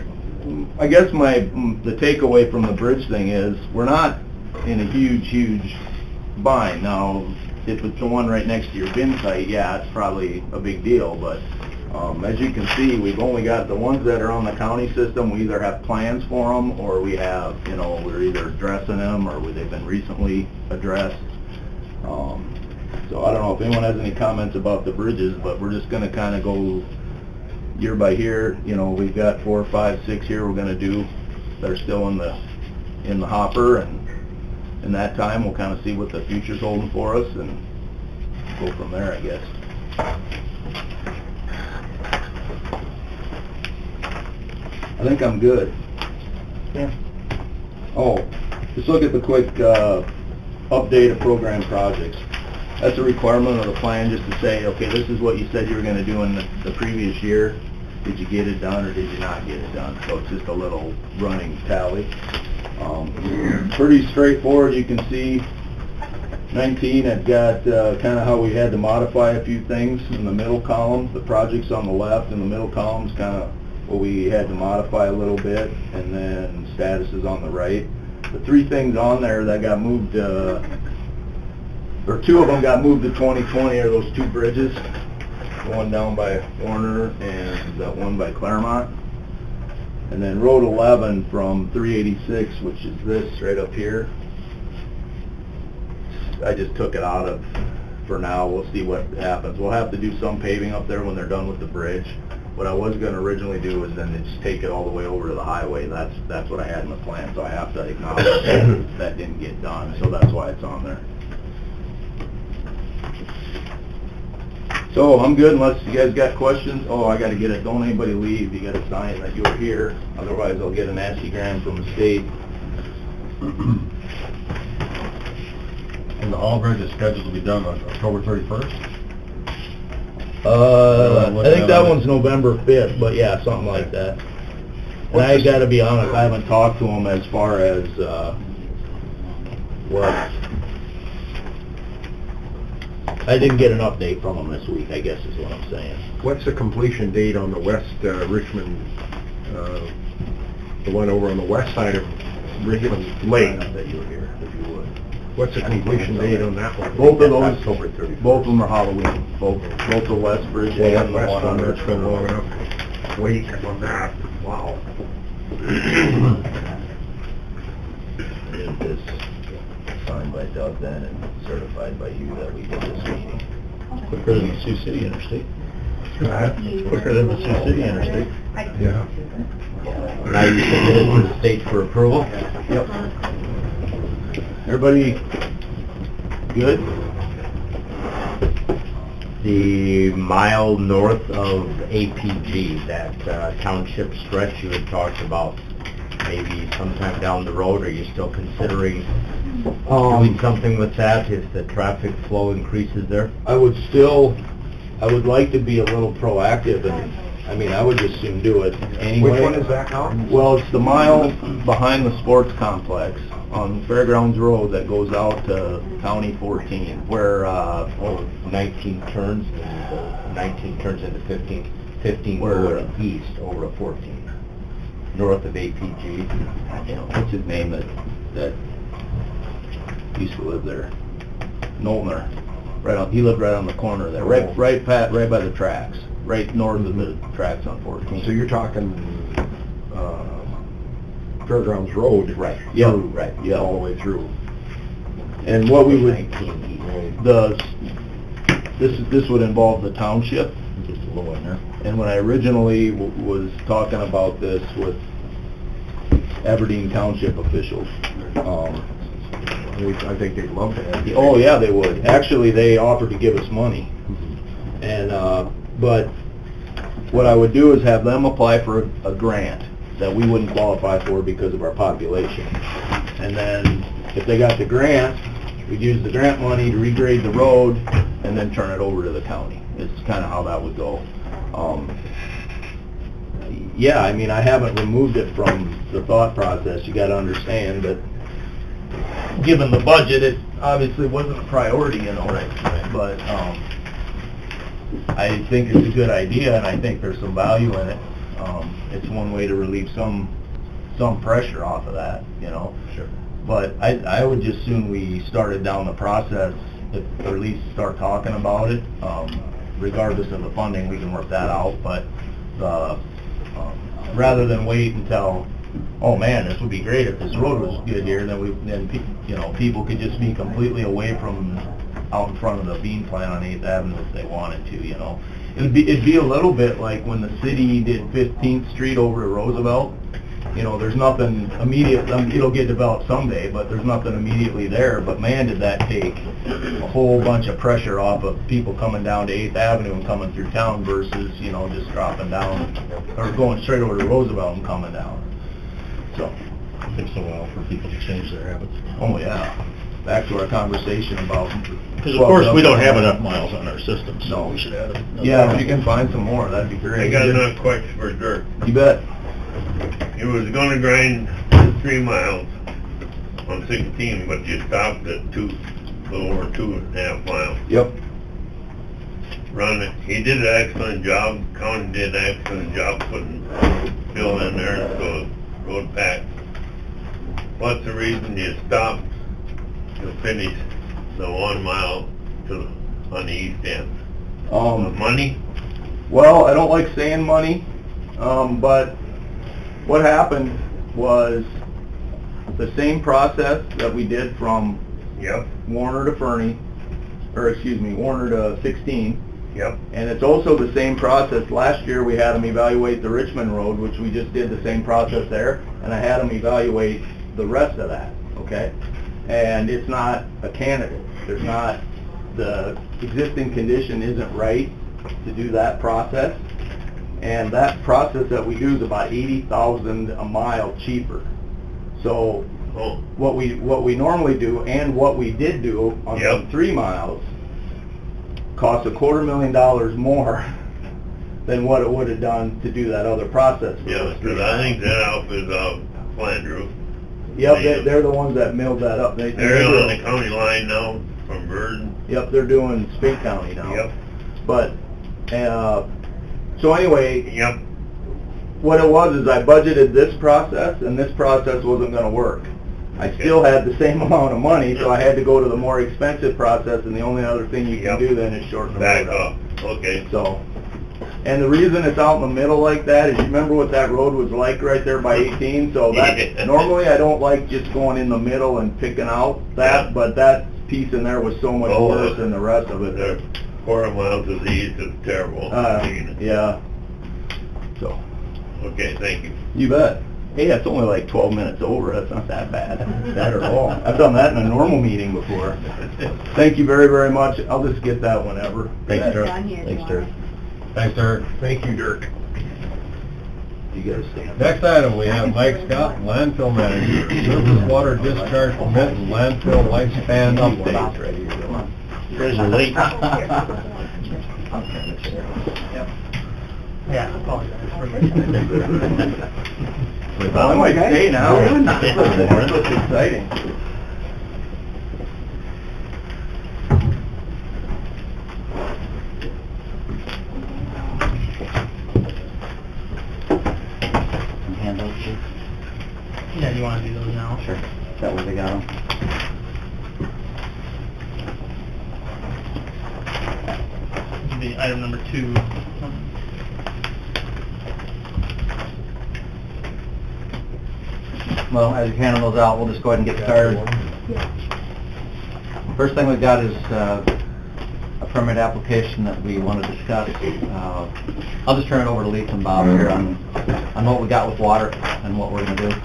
I guess the takeaway from the bridge thing is we're not in a huge bind. Now, if it's the one right next to your bin site, yeah, it's probably a big deal, but as you can see, we've only got the ones that are on the county system. We either have plans for them, or we have, we're either addressing them, or they've been recently addressed. So I don't know if anyone has any comments about the bridges, but we're just going to kind of go year by year. We've got 4, 5, 6 here we're going to do that are still in the hopper, and in that time we'll kind of see what the future's holding for us and go from there, I guess. I think I'm good. Yeah. Oh, just look at the quick update of program projects. That's a requirement of the plan, just to say, okay, this is what you said you were going to do in the previous year. Did you get it done or did you not get it done? So it's just a little running tally. Pretty straightforward. You can see 19, I've got kind of how we had to modify a few things in the middle column. The projects on the left, and the middle column's kind of what we had to modify a little bit, and then status is on the right. the three things on there that got moved, or two of them got moved to 2020 are those two bridges. The one down by Warner and that one by Claremont. And then Road 11 from 386, which is this right up here. I just took it out of, for now, we'll see what happens. We'll have to do some paving up there when they're done with the bridge. What I was gonna originally do was then just take it all the way over to the highway. That's what I had in the plan, so I have to acknowledge that didn't get done, so that's why it's on there. So I'm good unless you guys got questions. Oh, I gotta get it, don't anybody leave, you gotta sign that you were here, otherwise I'll get a nasty gram from the state. And the Hall Bridge is scheduled to be done on October 31st? I think that one's November 5th, but yeah, something like that. And I gotta be honest, I haven't talked to them as far as, what, I didn't get an update from them this week, I guess is what I'm saying. What's the completion date on the West Richmond, the one over on the west side of Richmond Lake? I bet you were here, if you would. What's the completion date on that one? Both of those, October 31st. both of them are Halloween, both the West Bridge Well, that and the west one one, on it's been long Richmond. enough. Wait on that, wow. Is this signed by Doug then and certified by you that we did this meeting? Quicker than the Sioux City Interstate. Quicker than the Sioux City Interstate. Yeah. Now you submit it to the state for approval? Yep. Everybody good? The mile north of APG, that township stretch you had talked about, maybe sometime down the road, are you still considering doing something with that if the traffic flow increases there? I would like to be a little proactive and, I mean, I would just soon do it anyway. Which one is that now? Well, it's the mile behind the sports complex on Fairgrounds Road that goes out to County 14, where, 19 turns, and 19 turns into 15 Where- going east over to 14, north of APG. what's his name that used to live there? Nolner. He lived right on the corner there, right by the tracks, right north of the tracks on 14. So you're talking, Fairgrounds Road? Right, yeah, right, yeah. All the way through. And what we would, 19 east. this would involve the township. Just a little in there. And when I originally was talking about this with Aberdeen Township officials, I think they'd love to have you. oh yeah, they would. Actually, they offered to give us money. And, but what I would do is have them apply for a grant that we wouldn't qualify for because of our population. And then if they got the grant, we'd use the grant money to regrade the road and then turn it over to the county. It's kind of how that would go. Yeah, I mean, I haven't removed it from the thought process. You got to understand that given the budget, it obviously wasn't a priority, you know. Right. But I think it's a good idea, and I think there's some value in it. It's one way to relieve some pressure off of that, you know. Sure. But I would just soon we started down the process, or at least start talking about it. Regardless of the funding, we can work that out. But rather than wait until, oh man, this would be great if this road was good here, then people could just be completely away from out in front of the bean plant on 8th Avenue if they wanted to, you know. It'd be a little bit like when the city did 15th Street over to Roosevelt. You know, there's nothing immediate, it'll get developed someday, but there's nothing immediately there. But man, did that take a whole bunch of pressure off of people coming down to 8th Avenue and coming through town versus, you know, just dropping down, or going straight over to Roosevelt and coming down. So, It takes a while for people to change their habits. oh yeah, back to our conversation about... Because of course, we don't have enough miles on our system, so No. we should add another. Yeah, if you can find some more, that'd be great. I got enough questions for dirt. You bet. It was gonna grind 3 miles on 16, but you stopped at a little over 2.5 miles. Yep. He did an excellent job, county did an excellent job putting fill in there, so the road packed what's the reason you stopped to finish the 1 mile on the east end? Money? Well, I don't like saying money, but what happened was the same process that we did from Yep, Warner to Fernie, or excuse me, Warner to 16. yep, And it's also the same process. Last year we had them evaluate the Richmond Road, which we just did the same process there, and I had them evaluate the rest of that, okay? And it's not a candidate. There's not, the existing condition isn't right to do that process. And that process that we do is about $80,000 a mile cheaper. So oh, what we normally do and what we did do on Yep. the 3 miles cost $250,000 more than what it would have done to do that other process. for yeah, those 3 because I think miles. that outfit, Flandreau, Yep, they're the ones that milled that up. they're on the county line now from Virgin. Yep, they're doing Spink County now. Yep, But, so anyway, yep, what it was is I budgeted this process, and this process wasn't gonna work. I still had the same amount of money, so I had to go to the more expensive process, and the only other thing you can Yep. do then is shorten the back road up. up, okay. So, and the reason it's out in the middle like that is, you remember what that road was like right there by 18? So that, Yeah. normally I don't like just going in the middle and picking out that, Yeah. but that piece in there was so much Oh, worse than the rest of it. The 4 miles to the east is terrible. Yeah. So, Okay, thank you. you bet. Hey, that's only like 12 minutes over. That's not that bad. That at all. I've done that in a normal meeting before. Thank you very, very much. I'll just get that whenever. Thanks, Dirk. Down here if you Thanks, Dirk. want. Thanks, Dirk. Thank you, Dirk. You gotta stand. Next item, we have Mike Scott, landfill manager, surface water discharge permit and landfill lifespan update. Right here. Come on. You guys are late. Yeah, I apologize. Well, I might stay now. That's what's exciting. Handouts, please? Yeah, you want to do those now? Sure. That way they got them. This would be item number 2. Well, as you're handing those out, we'll just go ahead and get started. First thing we've got is a permit application that we want to discuss. I'll just turn it over to Lisa and Bob here on what we got with water and what we're going to do.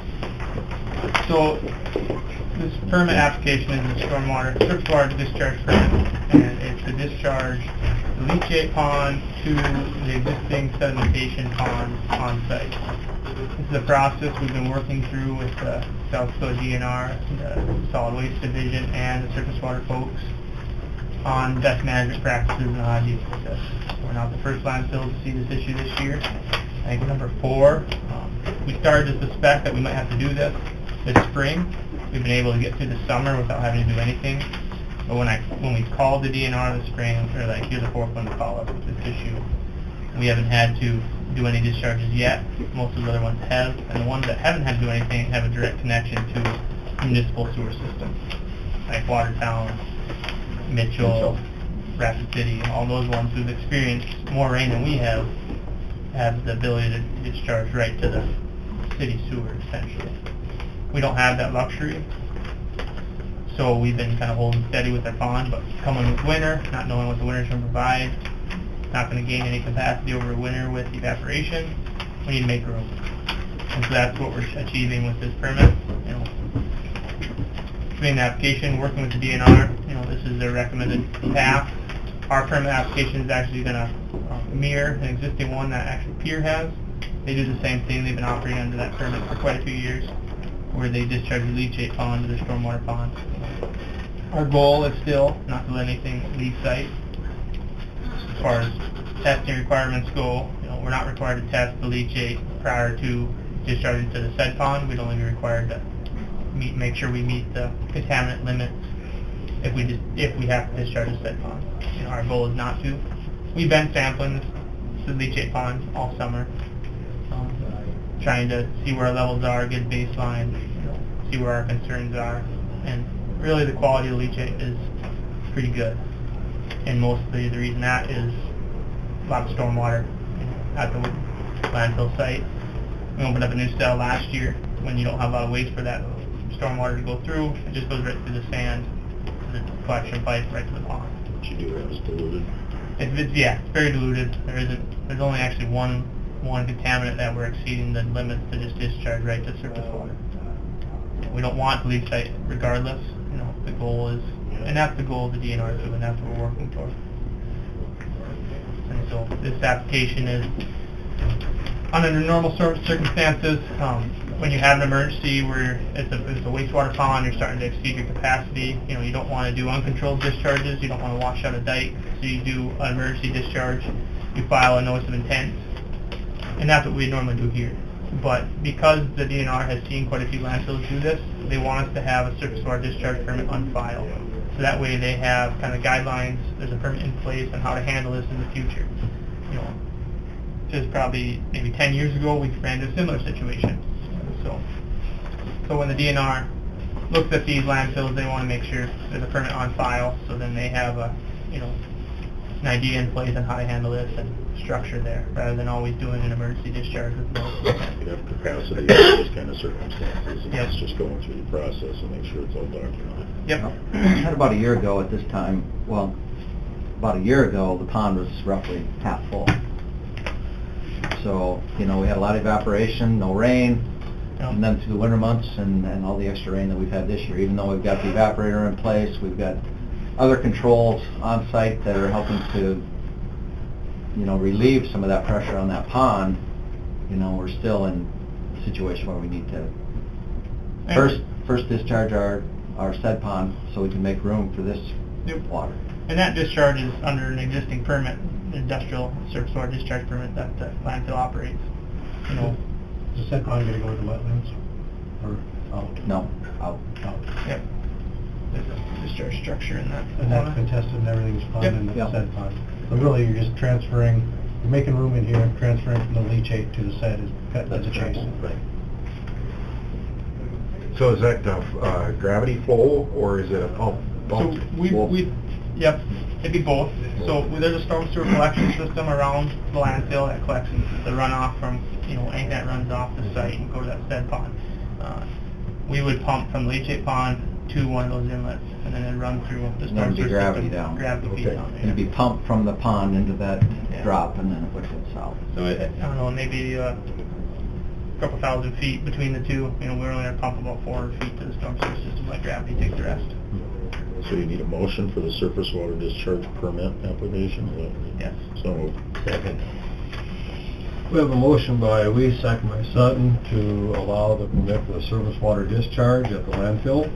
So, this permit application is a stormwater, surface water discharge permit, and it's to discharge the leachate pond to the existing sedimentation pond on site. This is a process we've been working through with the South Dakota DNR, the Solid Waste Division, and the surface water folks on best management practices and how to deal with this. We're not the first landfill to see this issue this year. I think number 4, we started to suspect that we might have to do this spring. We've been able to get through the summer without having to do anything. But when we called the DNR this spring, they're like, you're the 4th one to call us with this issue. We haven't had to do any discharges yet. Most of the other ones have, and the ones that haven't had to do anything have a direct connection to municipal sewer systems, like Watertown, Mitchell, Rapid City, all those ones who've experienced more rain than we have the ability to discharge right to the city sewer, essentially. We don't have that luxury, so we've been kind of holding steady with our pond, but coming with winter, not knowing what the winter's going to provide, not going to gain any capacity over winter with evaporation, we need to make room. And so that's what we're achieving with this permit. You know, doing the application, working with the DNR, you know, this is their recommended path. Our permit application is actually going to mirror an existing one that actually Pier has. They do the same thing. They've been operating under that permit for quite a few years, where they discharge the leachate pond to the stormwater pond. Our goal is still not to let anything leave site. As far as testing requirements go, you know, we're not required to test the leachate prior to discharging to the said pond. We'd only be required to make sure we meet the contaminant limits if we have to discharge the said pond. You know, our goal is not to. We've been sampling the leachate pond all summer, trying to see where our levels are, get baseline, you know, see where our concerns are. And really the quality of the leachate is pretty good. And mostly the reason that is a lot of stormwater at the landfill site. We opened up a new cell last year when you don't have a lot of waste for that stormwater to go through. It just goes right through the sand, the collection pipe right to the pond. What you do have is diluted. It's very diluted. There's only actually one contaminant that we're exceeding the limits to just discharge right to surface water. We don't want to leach site regardless. The goal is, and that's the goal of the DNR too, and that's what we're working toward. And so this application is under normal circumstances. When you have an emergency where it's a wastewater pond, you're starting to exceed your capacity. You don't want to do uncontrolled discharges. You don't want to wash out a dike. So you do an emergency discharge. You file a notice of intent, and that's what we normally do here. But because the DNR has seen quite a few landfills do this, they want us to have a surface water discharge permit on file. So that way they have kind of guidelines. There's a permit in place on how to handle this in the future. Just probably maybe 10 years ago, we ran into a similar situation. So when the DNR looks at these landfills, they want to make sure there's a permit on file, so then they have an idea in place on how to handle this and structure there, rather than always doing an emergency discharge with no consent. You have capacity in those kind of circumstances, and Yep. it's just going through the process and make sure it's all documented. Yep. Had about a year ago at this time, about a year ago, the pond was roughly half full. So, we had a lot of evaporation, no rain, and then through the winter months and all the extra rain that we've had this year. Even though we've got the evaporator in place, we've got other controls on site that are helping to, relieve some of that pressure on that pond. We're still in a situation where we need to first discharge our said pond so we can make room for this water. And that discharge is under an existing permit, industrial surface water discharge permit that the landfill operates. Is the said pond going to go into wetlands or out? No, out. Yep. There's a discharge structure in that. And that's been tested and everything's fine Yep. in the Yep. said pond. So really, you're just transferring, you're making room in here, transferring from the leachate to the said that's adjacent. Right. So is that gravity flow, or is it a pump? So yep, it'd be both. So there's a storm sewer collection system around the landfill that collects the runoff from, anything that runs off the site and go to that said pond. We would pump from the leachate pond to one of those inlets, and then it'd run through the And then storm it'd be sewer gravity system. down. Gravity feed Okay. down there. It'd be pumped from the pond into that Yeah. drop, and then it would go south. So I don't know, maybe a couple thousand feet between the two. We're only going to pump about 400 feet to the storm sewer system, let gravity take the rest. So you need a motion for the surface water discharge permit application? Is that what you- Yes. So moved. Second. We have a motion by Weiss, second by Sutton, to allow the permit for the surface water discharge at the landfill.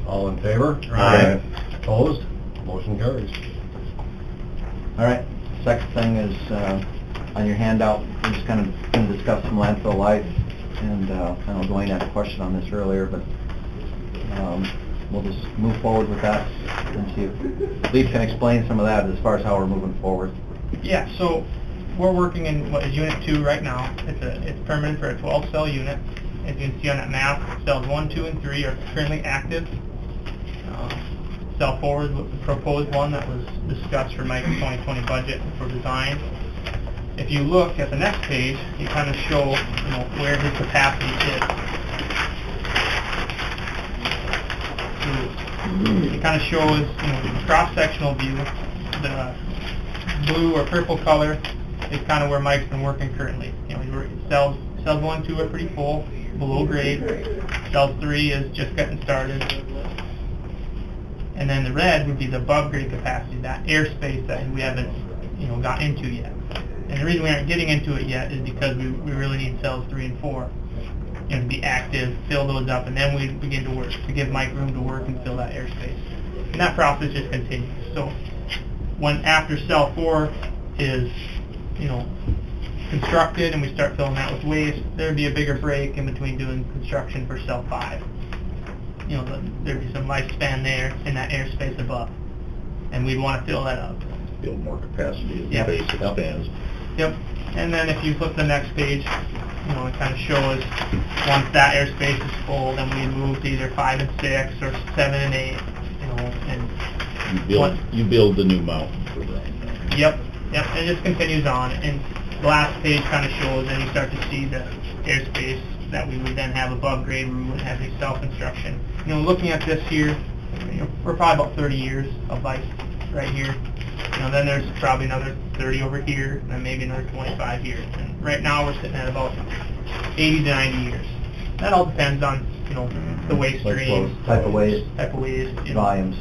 All in favor? Aye. Opposed? Motion carries. All right, second thing is, on your handout, we're just kind of going to discuss some landfill life, and I know Dwayne had a question on this earlier, but we'll just move forward with that and see if Lee can explain some of that as far as how we're moving forward. Yeah, so we're working in what is Unit 2 right now. It's permitted for a 12-cell unit. As you can see on that map, cells 1, 2, and 3 are currently active. Cell 4 is the proposed one that was discussed for Mike's 2020 budget for design. If you look at the next page, you kind of show where his capacity is. So it kind of shows the cross-sectional view. The blue or purple color is kind of where Mike's been working currently. Cells 1, 2 are pretty full, below grade. Cell 3 is just getting started. And then the red would be the above grade capacity, that airspace that we haven't, got into yet. And the reason we aren't getting into it yet is because we really need cells 3 and 4, to be active, fill those up, and then we begin to work, to give Mike room to work and fill that airspace. And that process just continues. So after cell 4 is, constructed and we start filling that with waste, there'd be a bigger break in between doing construction for cell 5. There'd be some lifespan there in that airspace above, and we'd want to fill that up. Build more capacity as the Yep. base expands. Yep. And then if you flip the next page, it kind of shows once that airspace is full, then we move to either 5 and 6 or 7 and 8, and You build the new mountain for that. Yep, and it just continues on, and the last page kind of shows, and you start to see the airspace that we would then have above grade, where we would have a self-construction. Looking at this here, we're probably about 30 years of life right here. Then there's probably another 30 over here, and then maybe another 25 here. And right now we're sitting at about 80 to 90 years. That all depends on, the waste streams. Type of waste. Volumes.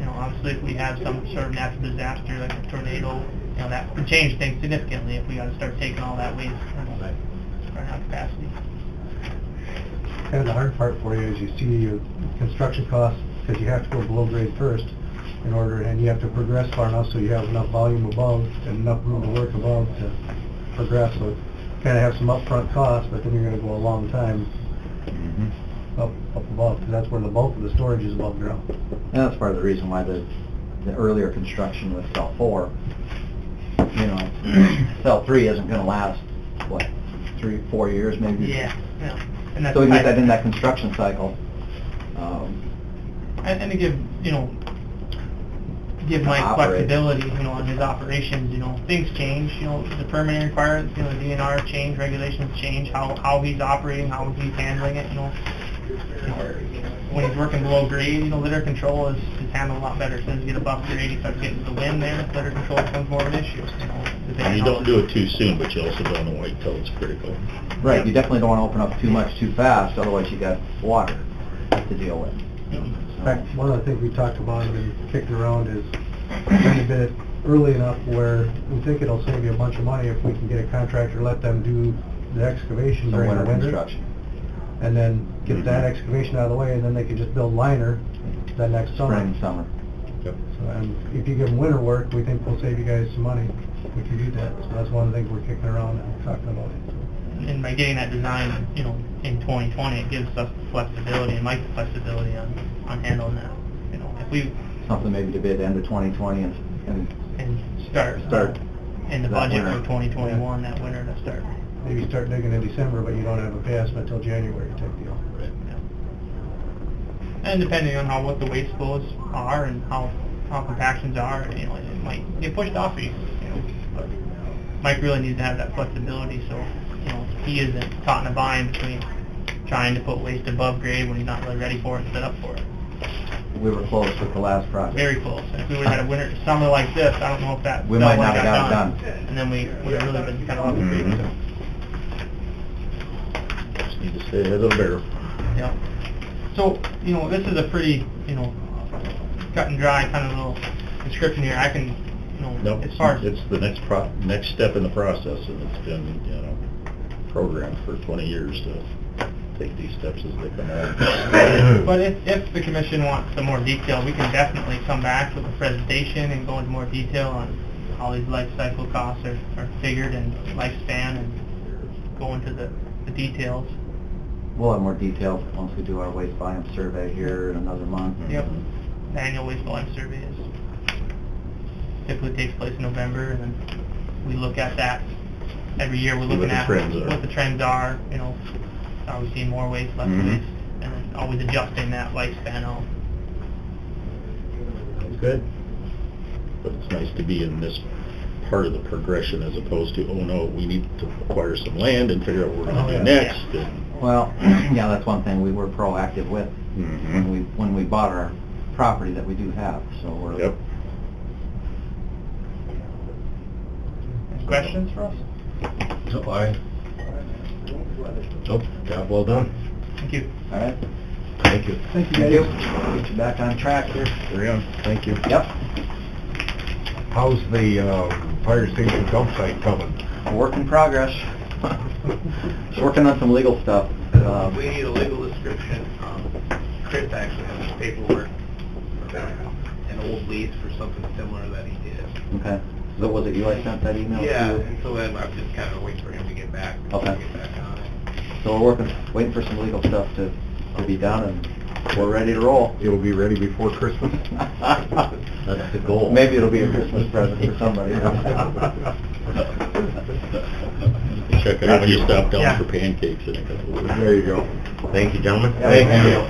Obviously if we have some sort of natural disaster like a tornado, that could change things significantly if we got to start taking all that waste and run out of capacity. Kind of the hard part for you is you see your construction costs, because you have to go below grade first in order, and you have to progress far enough so you have enough volume above and enough room to work above to progress. So kind of have some upfront costs, but then you're going to go a long time up above, because that's where the bulk of the storage is above ground. And that's part of the reason why the earlier construction with cell 4, cell 3 isn't going to last, 3-4 years maybe? Yeah. And that's so we get that in that construction cycle. And to give Mike flexibility, on his operations. Things change. The permitting requirements, the DNR change, regulations change, how he's operating, how he's handling it. When he's working below grade, litter control is handled a lot better. As soon as you get above grade, you start getting the wind there, litter control becomes more of an issue. You don't do it too soon, but you also don't want to wait till it's critical. Right, you definitely don't want to open up too much too fast, otherwise you got water to deal with. In fact, one of the things we talked about and kicked around is trying to bid it early enough where we think it'll save you a bunch of money if we can get a contractor, let them do the excavation during the winter. Construction. And then get that excavation out of the way, and then they can just build liner that next summer. Spring, summer. Yep. So, and if you give them winter work, we think we'll save you guys some money. We can do that. So that's one of the things we're kicking around and talking about. And by getting that design, in 2020, it gives us the flexibility and Mike the flexibility on handling that. If we something maybe to bid end of 2020 and start in the budget for 2021 that winter to start. Maybe start digging in December, but you don't have a pay estimate until January type deal. Right. Yeah. And depending on what the waste flows are and how compactions are, it might get pushed off of you. But Mike really needs to have that flexibility, so he isn't caught in a bind between trying to put waste above grade when he's not really ready for it and set up for it. We were close with the last project. Very close. And if we would have had a winter summer like this, I don't know if that we might not have got it done. And then we would have really been kind of off the creek. Just need to stay ahead of the barrel. Yeah. So, this is a pretty, cut and dry kind of little description here. I can, Nope, as far as... it's the next step in the process, and it's been, programmed for 20 years to take these steps as they come out. But if the commission wants some more detail, we can definitely come back with a presentation and go into more detail on how these life cycle costs are figured and lifespan, and go into the details. We'll have more details once we do our waste volume survey here in another month. Yep. The annual waste volume survey typically takes place in November, and then we look at that every year. We're looking at what the trends are. Are we seeing more waste, less waste, and then always adjusting that lifespan out. Good. But it's nice to be in this part of the progression as opposed to, oh no, we need to acquire some land and figure out what we're going to do next. Yeah. And well, yeah, that's one thing we were proactive with when we bought our property that we do have. So we're. Yep. Any questions for us? Job well done. Thank you. All right. Thank you. Thank you, Thank guys. you. Get you back on track here. Carry on. Thank you. Yep. How's the fire station dump site coming? Work in progress. Working on some legal stuff. We need a legal description. Chris actually has some paperwork, an old lease for something similar that he did. Okay. So was it you I sent that email Yeah, to? and so then I'm just kind of waiting for him to get back. Okay. Get back on it. So we're waiting for some legal stuff to be done, and we're ready to roll. It'll be ready before Christmas? that's the goal. Maybe it'll be a Christmas present for somebody. Check it out when you stop down Yeah. for pancakes in a couple of weeks. There you go. Thank you, gentlemen. Thank you.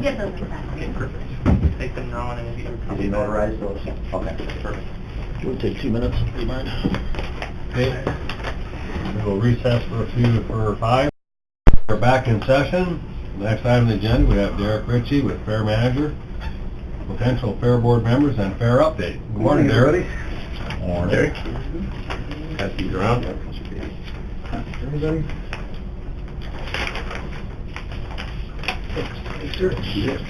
Get those back. Okay, perfect. Take them now and then we'll get your Did you notarize those? Okay. Perfect. Do you want to take 2 minutes? Do you mind? Okay. We will recess for 5. We're back in session. Next item on the agenda, we have Derek Ritchie with Fair Manager, potential Fair Board members, and Fair Update. Good morning, Derek. Morning. Derek. Pass these around. Everybody? Yes, sir. Yes.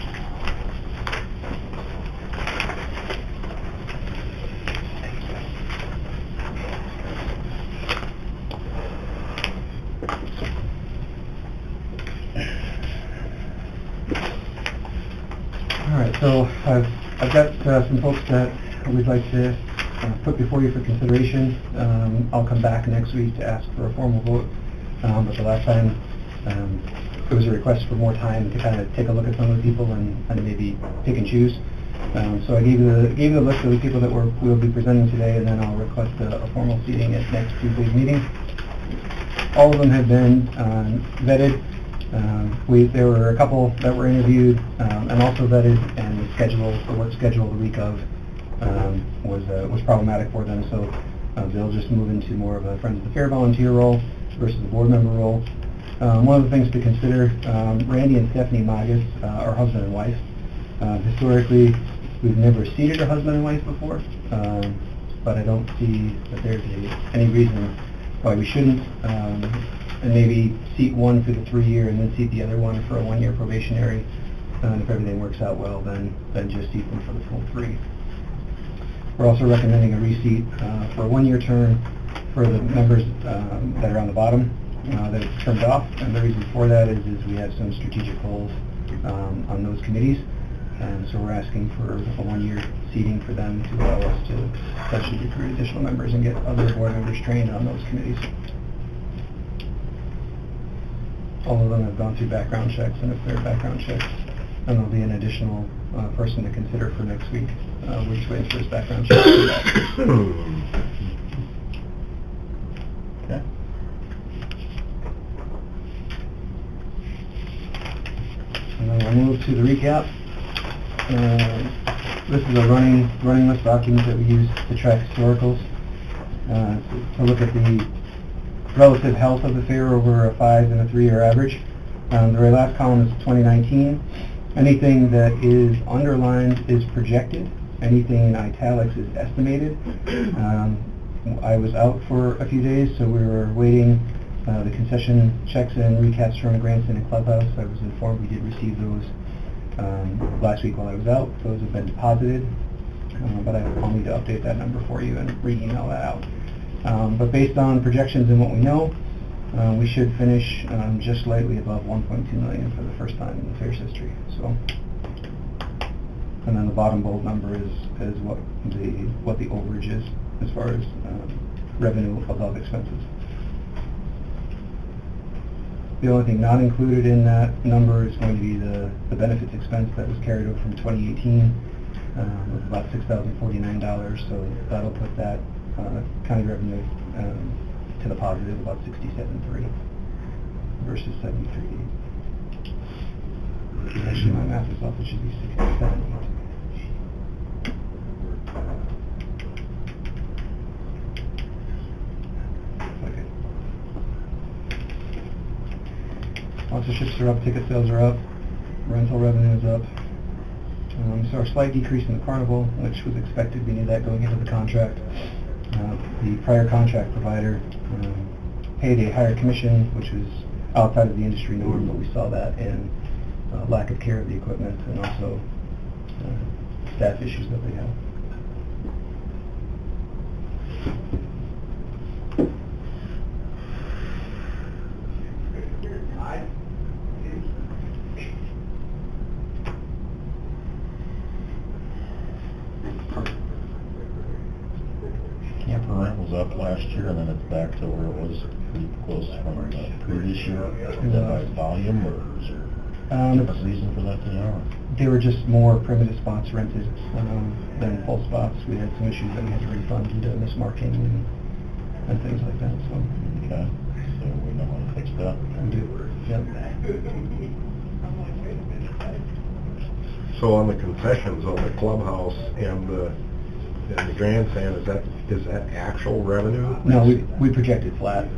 All right, so I've got some folks that we'd like to put before you for consideration. I'll come back next week to ask for a formal vote, but the last time it was a request for more time to kind of take a look at some of the people and maybe pick and choose. So I gave you the list of the people that we'll be presenting today, and then I'll request a formal seating at next Tuesday's meeting. All of them have been vetted. There were a couple that were interviewed and also vetted, and the work schedule the week of was problematic for them. So they'll just move into more of a Friends of the Fair volunteer role versus a board member role. One of the things to consider, Randy and Stephanie Magas are husband and wife. Historically, we've never seated a husband and wife before, but I don't see that there's any reason why we shouldn't. And maybe seat one for the 3-year and then seat the other one for a 1-year probationary. And if everything works out well, then just seat them for the full 3. We're also recommending a reseat for a 1-year term for the members that are on the bottom that have turned off. And the reason for that is we have some strategic goals on those committees. And so we're asking for a 1-year seating for them to allow us to potentially recruit additional members and get other board members trained on those committees. All of them have gone through background checks and have cleared background checks. And there'll be an additional person to consider for next week. We're just waiting for his background check. Okay. And then we'll move to the recap. This is a running list document that we use to track historicals, to look at the relative health of the fair over a 5 and a 3-year average. The very last column is 2019. Anything that is underlined is projected. Anything in italics is estimated. I was out for a few days, so we were waiting the concession checks and recaps from Grandson and Clubhouse. I was informed we did receive those last week while I was out. Those have been deposited, but I'll need to update that number for you and re-email that out. But based on projections and what we know, we should finish just slightly above 1.2 million for the first time in the fair's history. So, and then the bottom bold number is what the overage is as far as revenue above expenses. The only thing not included in that number is going to be the benefits expense that was carried over from 2018 with about $6,049. So that'll put that county revenue to the positive, about 67.3 versus 73. Actually, my math is off. It should be 67. Okay. Sponsorships are up, ticket sales are up, rental revenue is up. So a slight decrease in the carnival, which was expected. We knew that going into the contract. The prior contract provider paid a higher commission, which was outside of the industry norm, but we saw that in lack of care of the equipment and also staff issues that they have. Camper rent was up last year, and then it's back to where it was pretty close from the previous year. Is that by volume, or is there a different reason for that thing? They were just more primitive spots rented than full spots. We had some issues that we had to refund due to mismarking and things like that. So. Okay. so we know how to fix that. So on the concessions, on the clubhouse and the grandstand, is that actual revenue? No, we projected flat.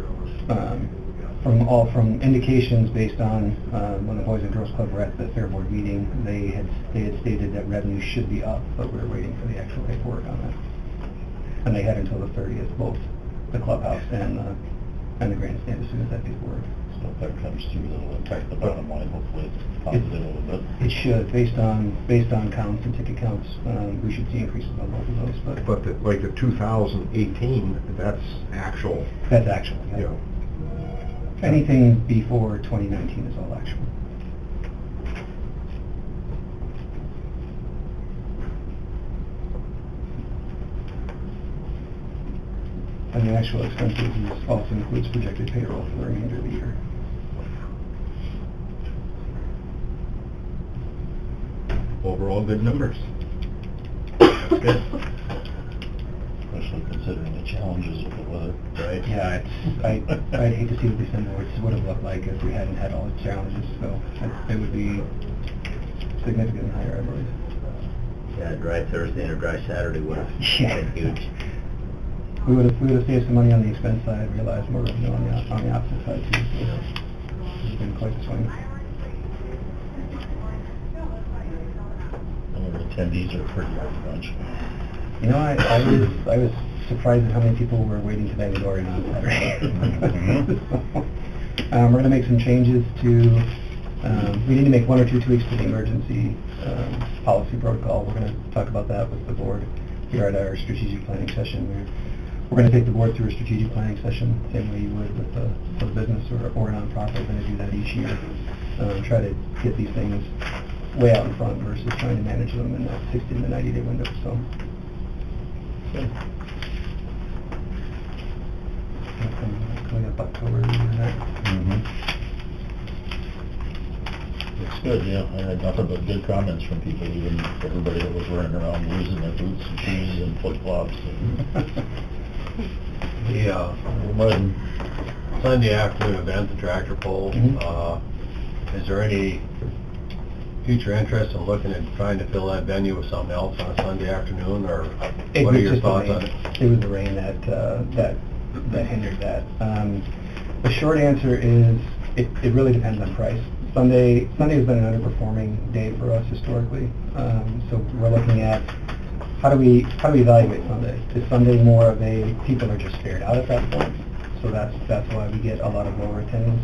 From indications based on when the Boys and Girls Club were at the Fair Board meeting, they had stated that revenue should be up, but we're waiting for the actual paperwork on that. And they had until the 30th, both the clubhouse and the grandstand, as soon as that paperwork. So if that comes through, that'll impact the bottom line, hopefully it's positive a little bit. It should, based on counts and ticket counts, we should see increases on both of those. But the 2018, that's actual. That's actual, yeah. Yeah. Anything before 2019 is all actual. And the actual expenses also includes projected payroll for the remainder of the year. Overall, good numbers. That's good. Especially considering the challenges of the weather. Right. Yeah, I'd hate to see what December would have looked like if we hadn't had all the challenges, so it would be significantly higher, I believe. Yeah, a dry Thursday and a dry Saturday would have been huge. We would have saved some money on the expense side, realized more revenue on the opposite side too, so it's been quite the swing. And the attendees are pretty bunch. You know, I was surprised at how many people were waiting to bang the door in on Saturday. We're going to make some changes to, we need to make 1 or 2 tweaks to the emergency policy protocol. We're going to talk about that with the board here at our strategic planning session. We're going to take the board through a strategic planning session, same way you would with a business or a nonprofit. We're going to do that each year. Try to get these things way out in front versus trying to manage them in that 60 to 90-day window. So. Coming up October. It's good, yeah. I had nothing but good comments from people, even everybody that was running around losing their boots and shoes and flip-flops. The Sunday afternoon event, the tractor pull, is there any future interest in looking at trying to fill that venue with something else on a Sunday afternoon, or what are your thoughts on it? It was the rain that hindered that. The short answer is it really depends on price. Sunday has been an underperforming day for us historically, so we're looking at how do we evaluate Sunday? Is Sunday more of a people are just spared out at that point? So that's why we get a lot of lower attendance,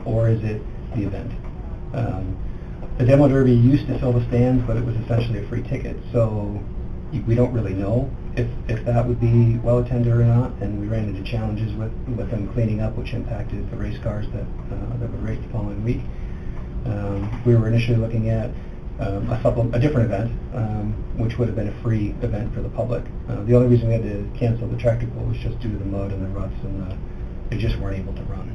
or is it the event? The Demo Derby used to fill the stands, but it was essentially a free ticket, so we don't really know if that would be well attended or not, and we ran into challenges with them cleaning up, which impacted the race cars that would race the following week. We were initially looking at a different event, which would have been a free event for the public. The only reason we had to cancel the tractor pull was just due to the mud and the ruts, and they just weren't able to run.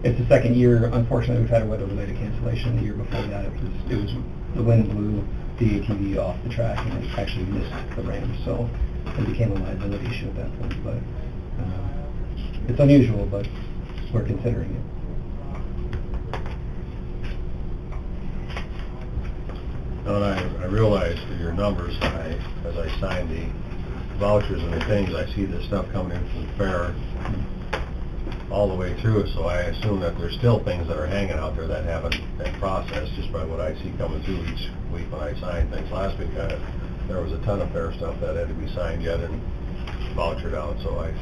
It's the second year, unfortunately, we've had a weather-related cancellation. The year before that, it was the wind blew the ATV off the track and it actually missed the ramp, so it became a liability issue at that point. But it's unusual, but we're considering it. And I realize that your numbers, as I sign the vouchers and the things, I see this stuff coming in from the fair all the way through, so I assume that there's still things that are hanging out there that haven't been processed, just by what I see coming through each week when I sign things. Last week, there was a ton of fair stuff that had to be signed yet and vouchered out, so I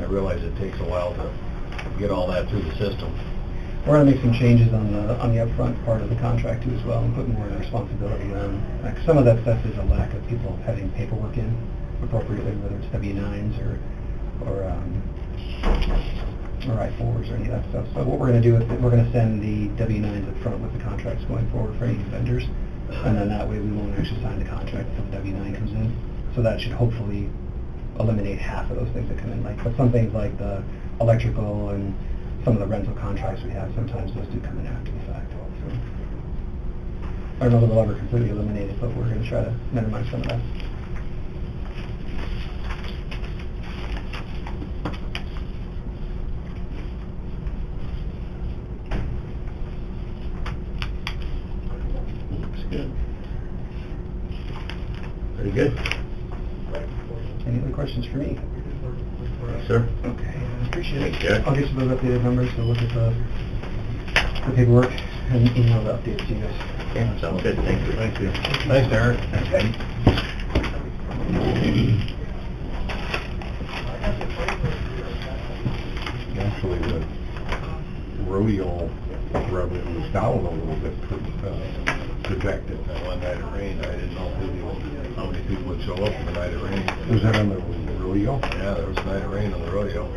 realize it takes a while to get all that through the system. We're going to make some changes on the upfront part of the contract too as well, and put more responsibility on. Some of that stuff is a lack of people having paperwork in appropriately, whether it's W-9s or I-4s or any of that stuff. So what we're going to do is we're going to send the W-9s up front with the contracts going forward for any vendors, and then that way we won't actually sign the contract until the W-9 comes in. So that should hopefully eliminate half of those things that come in. But some things like the electrical and some of the rental contracts we have, sometimes those do come in after the fact. So I don't know that we'll ever completely eliminate it, but we're going to try to minimize some of that. Very good. Any other questions for me? Sir? Okay, appreciate Thanks, it. Jack. I'll get you those updated numbers, so look at the paperwork and email the updates to you guys. Okay, sounds good, thank you. Thank you. Thanks, Derek. Actually, the rodeo revenue was down a little bit projected. That one night of rain, I didn't know how many people would show up for the night of rain. Was that on the rodeo? Yeah, there was a night of rain on the rodeo.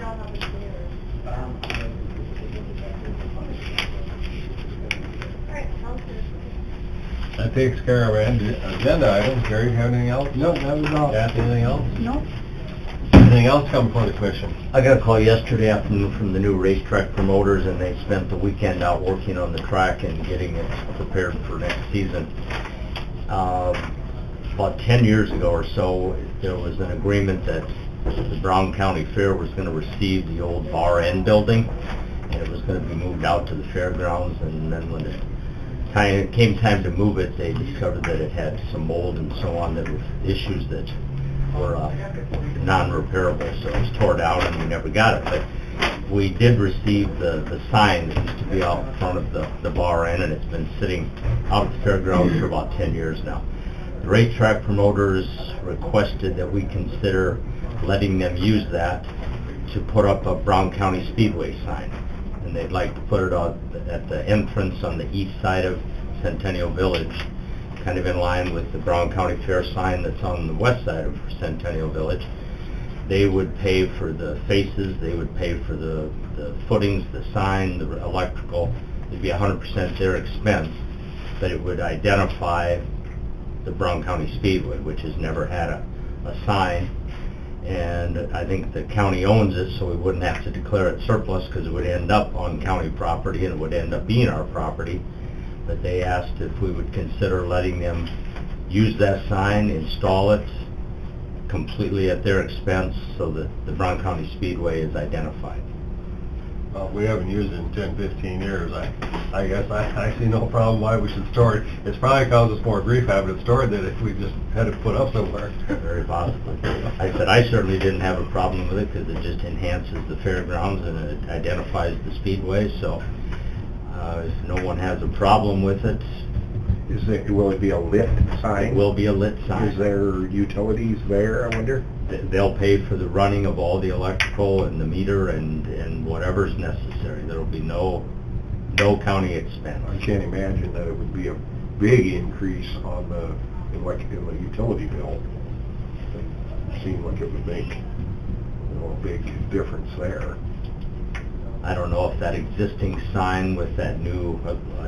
That takes care of our agenda items. Gary, you have anything else? No, that was all. Kathy, anything else? Nope. Anything else come before the commission? I got a call yesterday afternoon from the new racetrack promoters, and they spent the weekend out working on the track and getting it prepared for next season. About 10 years ago or so, there was an agreement that the Brown County Fair was going to receive the old Bar N building, and it was going to be moved out to the fairgrounds, and then when it came time to move it, they discovered that it had some mold and so on, that were issues that were non-repairable, so it was tore down and we never got it. But we did receive the sign that used to be out front of the Bar N, and it's been sitting out at the fairgrounds for about 10 years now. The racetrack promoters requested that we consider letting them use that to put up a Brown County Speedway sign. And they'd like to put it out at the entrance on the east side of Centennial Village, kind of in line with the Brown County Fair sign that's on the west side of Centennial Village. They would pay for the faces, they would pay for the footings, the sign, the electrical. It'd be 100% their expense, but it would identify the Brown County Speedway, which has never had a sign. And I think the county owns it, so we wouldn't have to declare it surplus, because it would end up on county property and it would end up being our property. But they asked if we would consider letting them use that sign, install it completely at their expense, so that the Brown County Speedway is identified. Well, we haven't used it in 10, 15 years. I guess I see no problem why we should store it. It's probably caused us more grief having it stored than if we just had it put up somewhere. Very possibly. I said I certainly didn't have a problem with it, because it just enhances the fairgrounds and it identifies the speedway, so if no one has a problem with it, Will it be a lit sign? it will be a lit sign. Is there utilities there, I wonder? They'll pay for the running of all the electrical and the meter and whatever's necessary. There'll be no county expense. I can't imagine that it would be a big increase on the utility bill. It seemed like it would make a big difference there. I don't know if that existing sign with that new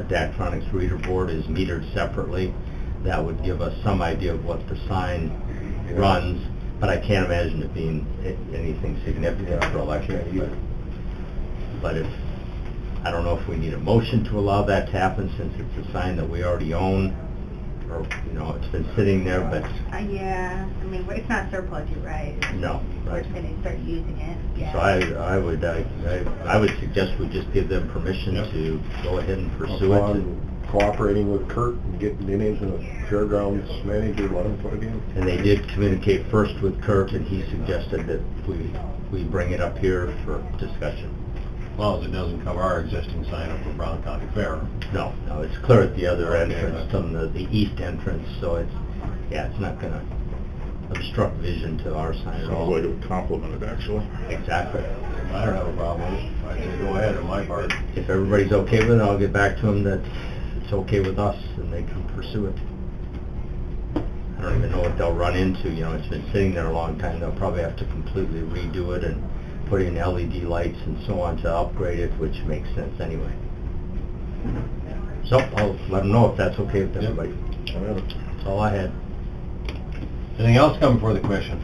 Daktronics reader board is metered separately. That would give us some idea of what the sign runs, but I can't imagine it being anything significant for electric. But I don't know if we need a motion to allow that to happen, since it's a sign that we already own, or, it's been sitting there, but Yeah, I mean, it's not surplus, you're right. no. We're just gonna start using it, yeah. So I would suggest we just give them permission to go ahead and pursue it. Upon cooperating with Kurt and getting it into the fairgrounds manager, let him put it in. And they did communicate first with Kurt, and he suggested that we bring it up here for discussion. As long as it doesn't cover our existing sign up for Brown County Fair. No, it's clear at the other entrance, from the east entrance, so it's not gonna obstruct vision to our sign at all. it would complement it, actually. Exactly. I don't have a problem with it. I say go ahead on my part. If everybody's okay with it, I'll get back to them that it's okay with us, and they can pursue it. I don't even know what they'll run into, it's been sitting there a long time. They'll probably have to completely redo it and put in LED lights and so on to upgrade it, which makes sense anyway. So I'll let them know if that's okay with everybody. That's all I had. Anything else come before the commission?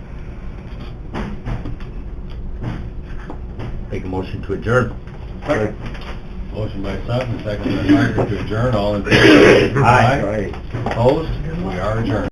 Make a motion to adjourn. Motion by Sutton, second by Margaret to adjourn. All in favor? Aye. Opposed? We are adjourned.